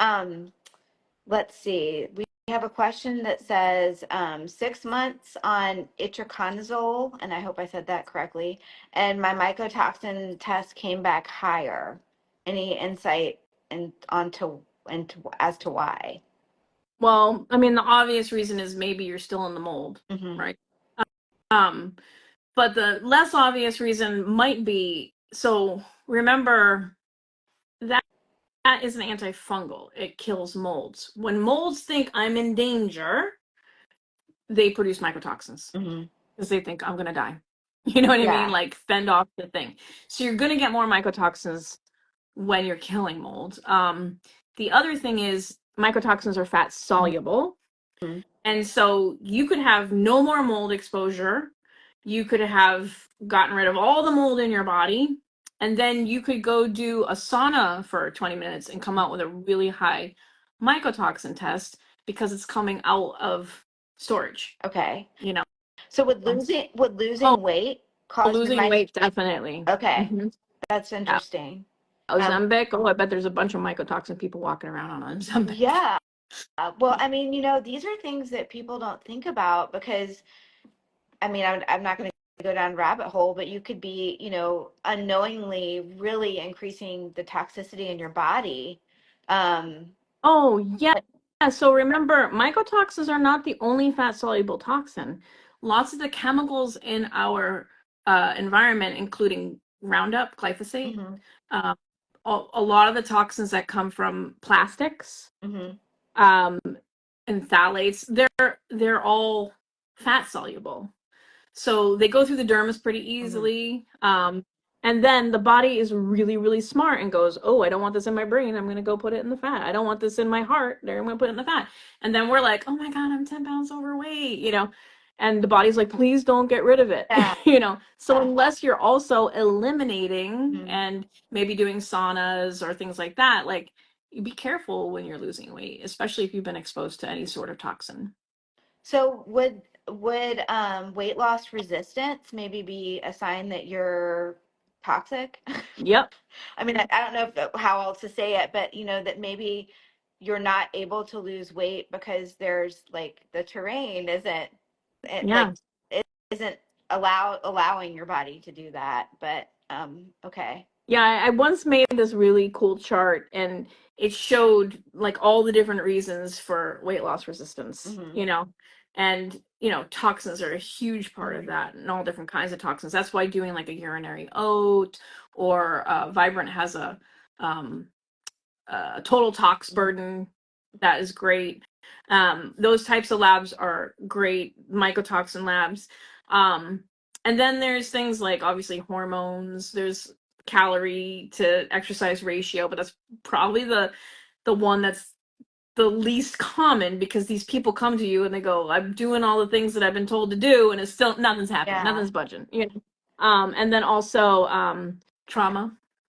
Let's see. We have a question that says 6 months on itraconazole, and I hope I said that correctly. And my mycotoxin test came back higher. Any insight onto as to why? Well, I mean, the obvious reason is maybe you're still in the mold, right? But the less obvious reason might be, so remember that is an antifungal. It kills molds. When molds think I'm in danger, they produce mycotoxins because they think I'm going to die. You know what I mean? Like fend off the thing. So you're going to get more mycotoxins when you're killing mold. The other thing is mycotoxins are fat soluble. And so you could have no more mold exposure. You could have gotten rid of all the mold in your body. And then you could go do a sauna for 20 minutes and come out with a really high mycotoxin test because it's coming out of storage. Okay. You know. So would losing weight cause losing weight, definitely. Okay. That's interesting. Ozempic, I bet there's a bunch of mycotoxin people walking around on Ozempic. Yeah. Well, I mean, these are things that people don't think about because, I mean, I'm not going to go down rabbit hole, but you could be, unknowingly really increasing the toxicity in your body. Oh, yeah. So remember, mycotoxins are not the only fat-soluble toxin. Lots of the chemicals in our environment, including Roundup, glyphosate, a lot of the toxins that come from plastics, and phthalates, they're all fat soluble. So they go through the dermis pretty easily. And then the body is really, really smart and goes, oh, I don't want this in my brain. I'm going to go put it in the fat. I don't want this in my heart. I'm going to put it in the fat. And then we're like, oh my God, I'm 10 pounds overweight, and the body's like, please don't get rid of it, So unless you're also eliminating and maybe doing saunas or things like that, like, you be careful when you're losing weight, especially if you've been exposed to any sort of toxin. So would weight loss resistance maybe be a sign that you're toxic? Yep. I mean, I don't know how else to say it, but that maybe you're not able to lose weight because there's like the terrain isn't allowing your body to do that. But okay. Yeah, I once made this really cool chart and it showed like all the different reasons for weight loss resistance, and toxins are a huge part of that, and all different kinds of toxins. That's why doing like a urinary oat or Vibrant has a total tox burden that is great. Those types of labs are great, mycotoxin labs. And then there's things like obviously hormones, there's calorie to exercise ratio, but that's probably the one that's the least common because these people come to you and they go, I'm doing all the things that I've been told to do and it's still nothing's happening, nothing's budging, and then also trauma.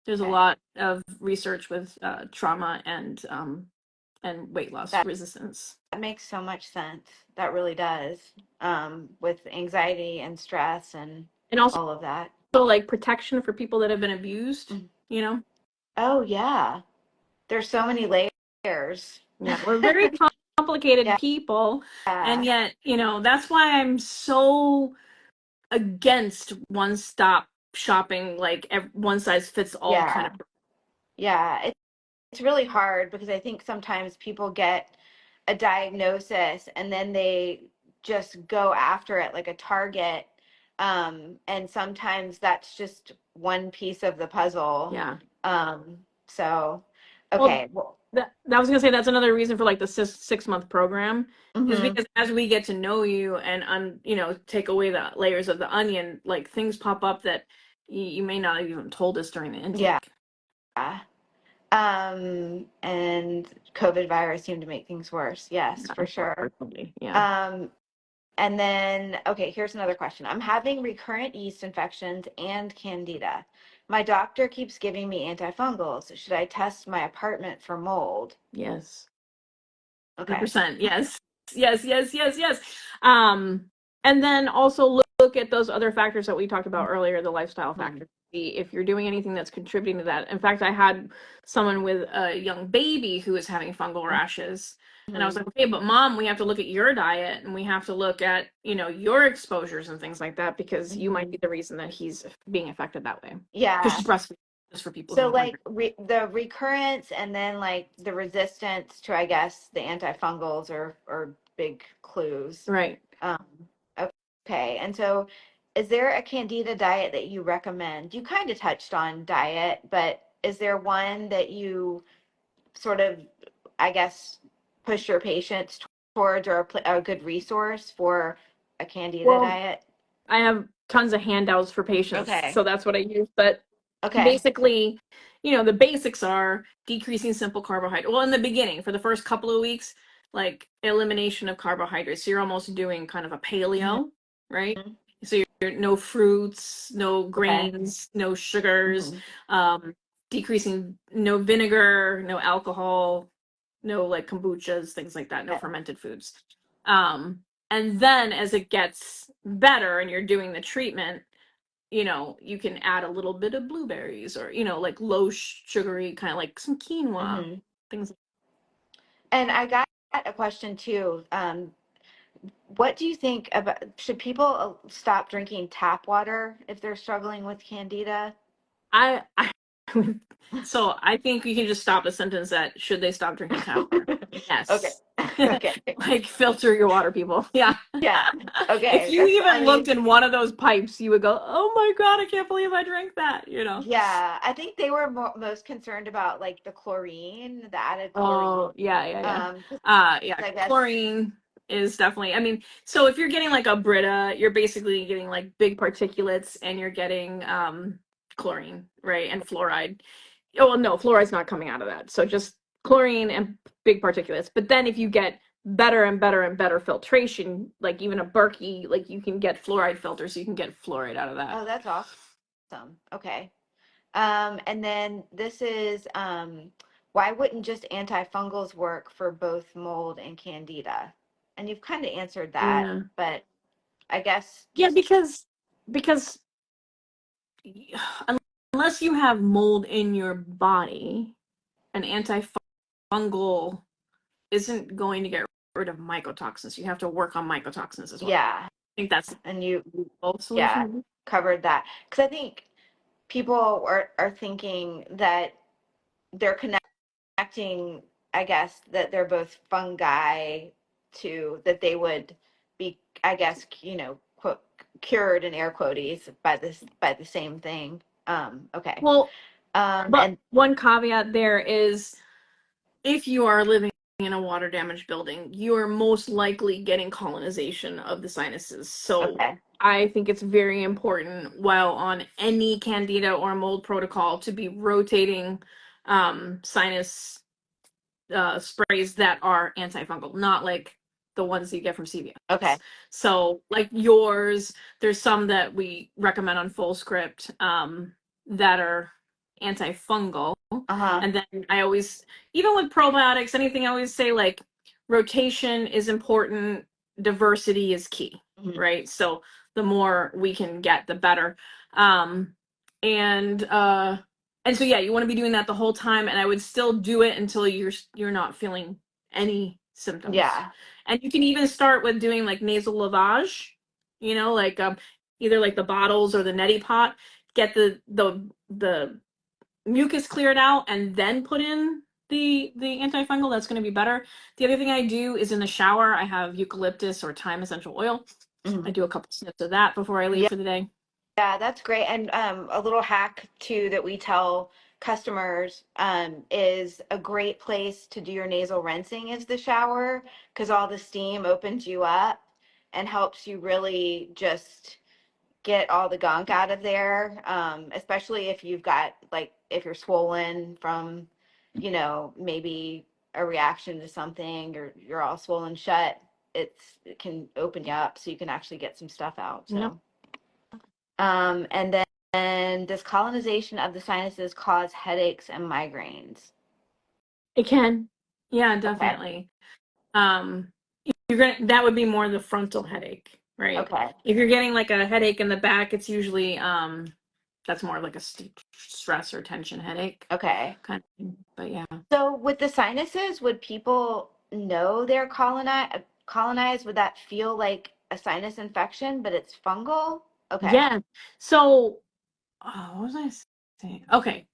There's a lot of research with trauma and weight loss resistance. That makes so much sense. That really does. With anxiety and stress and also all of that. So like protection for people that have been abused, Oh yeah. There's so many layers. Yeah, we're very complicated people. And yet, that's why I'm so against one-stop shopping, like one size fits all kind of. Yeah, it's really hard because I think sometimes people get a diagnosis and then they just go after it like a target. And sometimes that's just one piece of the puzzle. Yeah. So, Well, okay. Well, I was gonna say that's another reason for like the 6 month program is mhm. because as we get to know you and take away the layers of the onion, like things pop up that you may not have even told us during the Yeah. intake. And COVID virus seemed to make things worse. Yes, for sure. Yeah. And then, okay, here's another question. I'm having recurrent yeast infections and candida. My doctor keeps giving me antifungals. Should I test my apartment for mold? Yes. Okay. 100%. Yes. Yes. And then also look at those other factors that we talked about earlier, the lifestyle factors. See if you're doing anything that's contributing to that. In fact, I had someone with a young baby who was having fungal rashes. And I was like, okay, but mom, we have to look at your diet and we have to look at, your exposures and things like that because you might be the reason that he's being affected that way. Yeah. Because she's breastfeeding, just for people So who like the recurrence and then like the resistance to, I guess, the antifungals are big clues. right. Okay. And so is there a candida diet that you recommend? You kind of touched on diet, but is there one that you sort of, I guess, push your patients towards or a good resource for a candida diet? I have tons of handouts for patients, Okay. so that's what I use. But Okay. basically, the basics are decreasing simple carbohydrate. Well, in the beginning, for the first couple of weeks, like elimination of carbohydrates. So you're almost doing kind of a paleo, right? So you're no fruits, no grains, no sugars, decreasing no vinegar, no alcohol, no like kombuchas, things like that, no fermented foods. And then as it gets better and you're doing the treatment, you can add a little bit of blueberries or, like low sugary, kind of like some quinoa, things. And I got a question too. What do you think about, should people stop drinking tap water if they're struggling with candida? I so I think you can just stop the sentence at should they stop drinking tap water? Yes. Okay. Okay. Like filter your water, people. Yeah. Yeah. Okay. If you even looked in one of those pipes, you would go, "Oh my God, I can't believe I drank that." Yeah, I think they were most concerned about like the chlorine, the added chlorine. Oh, yeah. Yeah, I guess, chlorine is definitely, so if you're getting like a Brita, you're basically getting like big particulates and you're getting chlorine, right? And fluoride. Oh, well, no, fluoride's not coming out of that. So just chlorine and big particulates. But then if you get better and better and better filtration, like even a Berkey, like you can get fluoride filters, so you can get fluoride out of that. oh, that's awesome. Okay. And then this is, why wouldn't just antifungals work for both mold and candida? And you've kind of answered that, Yeah. but I guess. Yeah, because unless you have mold in your body, an antifungal isn't going to get rid of mycotoxins. You have to work on mycotoxins as well. Yeah. I think that's And you, both solutions. yeah, covered that. Because I think people are thinking that they're connecting, I guess, that they're both fungi to that they would be, I guess, quote, cured in air quotes by the same thing. Okay. Well, but and one caveat there is if you are living in a water damaged building, you are most likely getting colonization of the sinuses. So I think it's very important while on any candida or mold protocol to be rotating sinus sprays that are antifungal, not like the ones you get from CVS. Okay. So like yours, there's some that we recommend on full script that are antifungal. And then I always, even with probiotics, anything I always say like rotation is important, diversity is key, right? So the more we can get, the better. And so yeah, you want to be doing that the whole time, and I would still do it until you're not feeling any symptoms. Yeah. And you can even start with doing like nasal lavage, like either like the bottles or the neti pot, get the mucus cleared out, and then put in the antifungal. That's going to be better. The other thing I do is in the shower, I have eucalyptus or thyme essential oil. I do a couple sniffs of that before I leave Yeah. for the day. Yeah, that's great. And a little hack too that we tell customers is a great place to do your nasal rinsing is the shower, because all the steam opens you up and helps you really just get all the gunk out of there. Especially if you've got, like, if you're swollen from, maybe a reaction to something, or you're all swollen shut, it can open you up so you can actually get some stuff out. Yep. So. And then does colonization of the sinuses cause headaches and migraines? It can. Yeah, Okay. definitely. That would be more the frontal headache, right? Okay. If you're getting like a headache in the back, it's usually that's more like a stress or tension headache Okay. kind of thing. But yeah. So with the sinuses, would people know they're colonized? Would that feel like a sinus infection, but it's fungal? Okay. Yeah. So, what was I saying? Okay.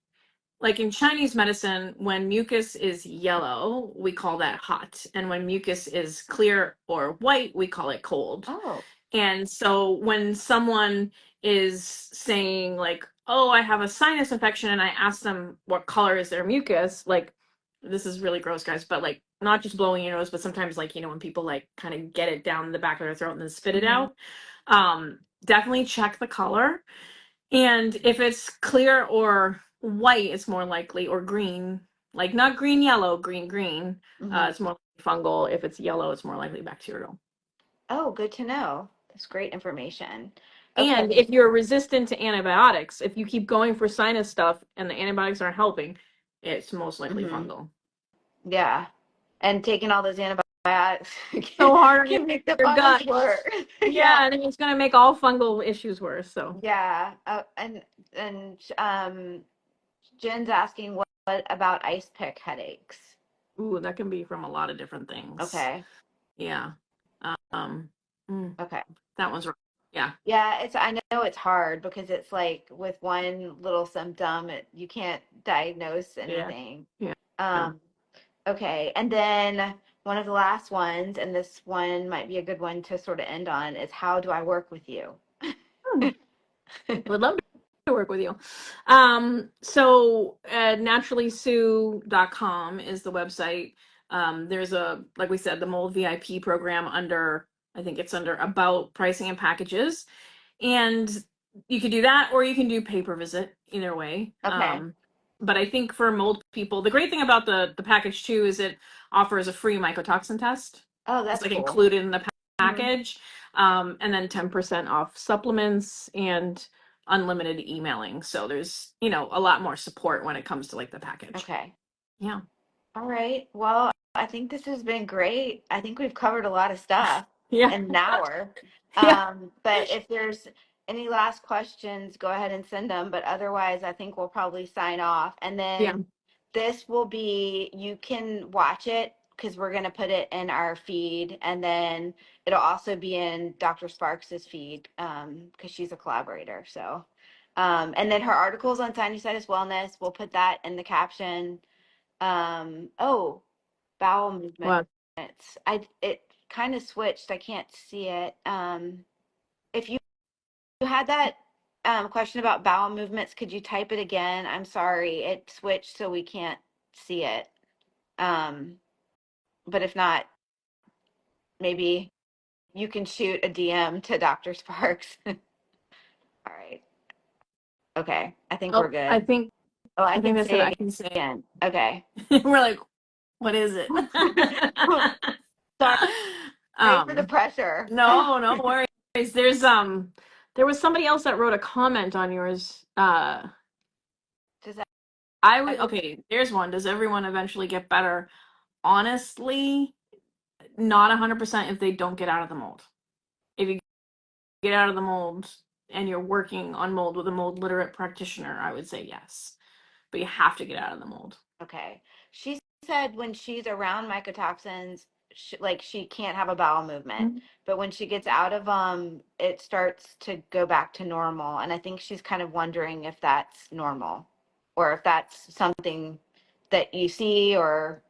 Like in Chinese medicine, when mucus is yellow, we call that hot. And when mucus is clear or white, we call it cold. Oh. And so when someone is saying like, "Oh, I have a sinus infection," and I ask them what color is their mucus, like, this is really gross, guys, but like not just blowing your nose, but sometimes like, when people like kind of get it down the back of their throat and then spit it out, definitely check the color. And if it's clear or white, it's more likely, or green, like not green, yellow, green, green, it's more fungal. If it's yellow, it's more likely bacterial. Oh, good to know. That's great information. And Okay. if you're resistant to antibiotics, if you keep going for sinus stuff and the antibiotics aren't helping, it's most likely fungal. Yeah. And taking all those antibiotics So hard on can make the your fungus gut. worse. Yeah, and it's going to make all fungal issues worse. So Yeah. And Jen's asking what about ice pick headaches? ooh, that can be from a lot of different things. Okay. Yeah. Okay. That one's yeah. Yeah, I know it's hard because it's like with one little symptom, you can't diagnose anything. Yeah. Okay. And then one of the last ones, and this one might be a good one to sort of end on, is how do I work with you? Would love to work with you. So naturallysue.com is the website. There's like we said, the Mold VIP program under, I think it's under about pricing and packages. And you could do that, or you can do pay per visit, either way. Okay. But I think for mold people, the great thing about the package too is it offers a free mycotoxin test. Oh, that's It's like cool. included in the package. And then 10% off supplements and unlimited emailing. So there's, a lot more support when it comes to like the package. Okay. Yeah. All right. Well, I think this has been great. I think we've covered a lot of stuff Yeah. in an hour. Yeah. But if there's any last questions, go ahead and send them. But otherwise, I think we'll probably sign off. And then this will be, you can watch it because we're going to put it in our feed. And then it'll also be in Dr. Sparks's feed because she's a collaborator. So, and then her articles on sinusitis wellness, we'll put that in the caption. Oh, bowel movements. What? It kind of switched. I can't see it. If you had that question about bowel movements, could you type it again? I'm sorry, it switched so we can't see it. But if not, maybe you can shoot a DM to Dr. Sparks. All right. Okay. I think we're good. I think I can that's say it. it I can say it. again. Okay. We're like, what is it? Sorry for the pressure. No worries. There was somebody else that wrote a comment on yours. Does that Okay, there's one. Does everyone eventually get better? Honestly, not 100% if they don't get out of the mold. If you get out of the mold and you're working on mold with a mold literate practitioner, I would say yes. But you have to get out of the mold. Okay. She said when she's around mycotoxins, like she can't have a bowel movement. But when she gets out of them, it starts to go back to normal. And I think she's kind of wondering if that's normal or if that's something that you see, or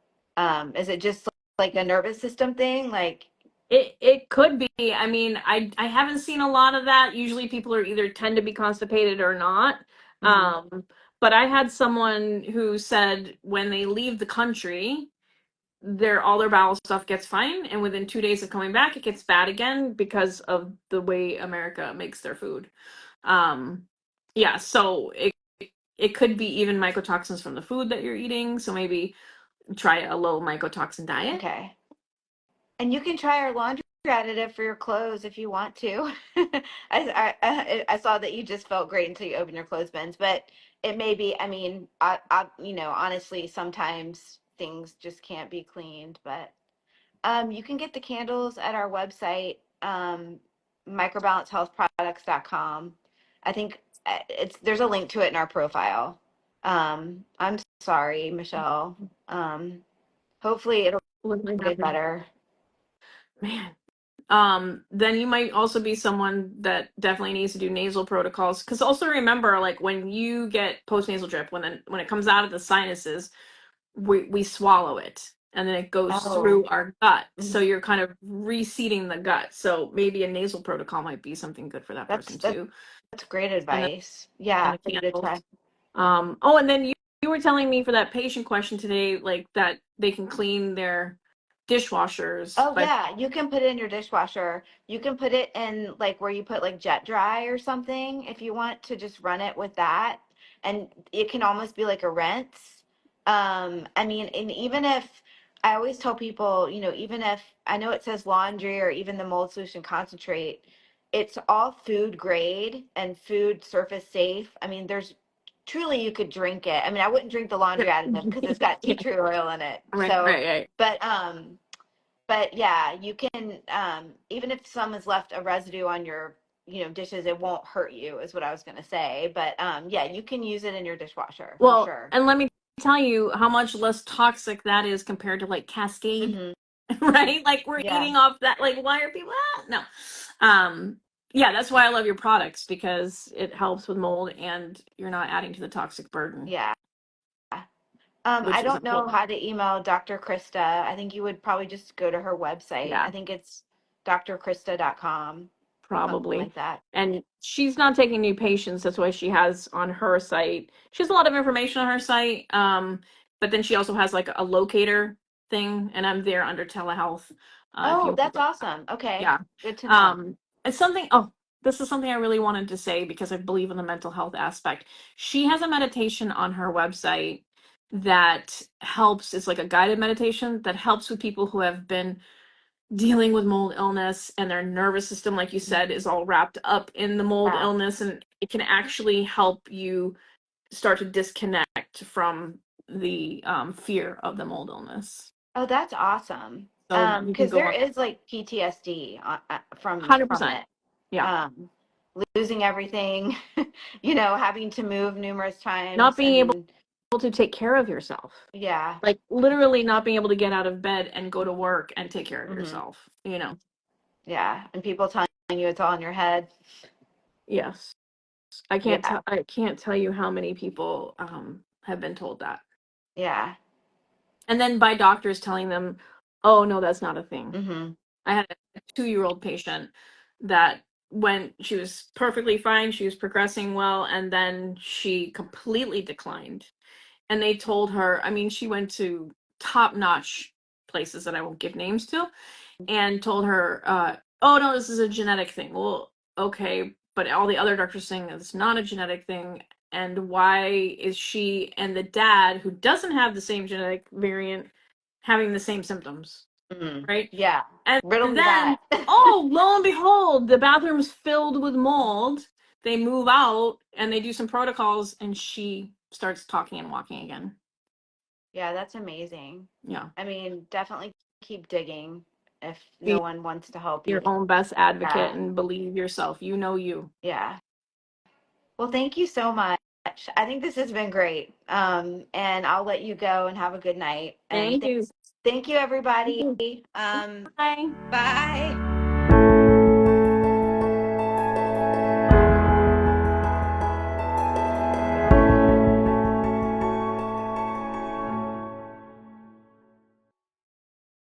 is it just like a nervous system thing? Like, It could be. I mean, I haven't seen a lot of that. Usually people are either tend to be constipated or not. mhm. But I had someone who said when they leave the country, all their bowel stuff gets fine, and within 2 days of coming back, it gets bad again because of the way America makes their food. Um, yeah, so it could be even mycotoxins from the food that you're eating. So maybe try a low mycotoxin diet. Okay. And you can try our laundry additive for your clothes if you want to. I saw that you just felt great until you open your clothes bins, but it may be, I mean, honestly, sometimes things just can't be cleaned, but you can get the candles at our website, microbalancehealthproducts.com. I think there's a link to it in our profile. I'm sorry, Michelle. Hopefully it'll What might get happen? better. Man. Then you might also be someone that definitely needs to do nasal protocols. Because also remember, like when you get postnasal drip, when it comes out of the sinuses, we swallow it, and then it goes Oh, through our gut. So mhm. you're kind of reseeding the gut. So maybe a nasal protocol might be something good for that that's person that's too. that's great And advice. Yeah, then for the you to candles. try. Oh, and then you were telling me for that patient question today, like that they can clean their dishwashers Oh by yeah, you can put it in your dishwasher. You can put it in like where you put like jet dry or something if you want to just run it with that. And it can almost be like a rinse. I mean, and even if I always tell people, even if I know it says laundry or even the mold solution concentrate, it's all food grade and food surface safe. I mean, there's truly you could drink it. I mean, I wouldn't drink the laundry additive because it's got tea yeah, tree oil in it. right, So, right, right. but yeah, you can, even if some is left a residue on your, dishes, it won't hurt you, is what I was gonna say. But yeah, you can use it in your dishwasher for Well, sure. and let me tell you how much less toxic that is compared to like Cascade, Hmm. right? Like we're Yeah, eating off that. Like, why are people? No. Um, yeah, that's why I love your products because it helps with mold and you're not adding to the toxic burden, yeah. I which is a don't plus. know how to email Dr. Krista. I think you would probably just go to her website. I Yeah. think it's drkrista.com, something Probably. like that. And she's not taking new patients. That's why she has on her site. She has a lot of information on her site. But then she also has like a locator thing, and I'm there under telehealth. If you Oh, want that's to, awesome. Okay, yeah. good to know. Um, it's something. Oh, this is something I really wanted to say because I believe in the mental health aspect. She has a meditation on her website that helps. It's like a guided meditation that helps with people who have been dealing with mold illness and their nervous system, like you said, is all wrapped up in the mold Yeah. illness, and it can actually help you start to disconnect from the fear of the mold illness. Oh, that's awesome. So you can Because go there on is like PTSD from 100%. it. Yeah. Um, Losing everything, having to move numerous Not times. I being able mean, to take care of yourself. yeah. Like literally not being able to get out of bed and go to work and take care of Hmm. yourself. Yeah. And people telling you it's all in your head. Yes. Yeah. I can't tell you how many people have been told that. Yeah. And then by doctors telling them, "Oh no, that's not a thing." Hmm. I had a 2-year-old patient that when she was perfectly fine, she was progressing well, and then she completely declined. And they told her, I mean, she went to top-notch places that I won't give names to, and told her, "Oh no, this is a genetic thing." Well, okay, but all the other doctors saying it's not a genetic thing. And why is she and the dad, who doesn't have the same genetic variant, having the same symptoms, Hmm. right? Yeah. And Riddle me then, that. oh, lo and behold, the bathroom's filled with mold. They move out and they do some protocols, and she starts talking and walking again. Yeah, that's amazing. Yeah. I mean, definitely keep digging if no Be one wants to help you. your own best advocate Yeah. and believe yourself. You know you. Yeah. Well, thank you so much. I think this has been great. And I'll let you go and have a good night. And Thank you. Thank you, everybody. Bye. Bye.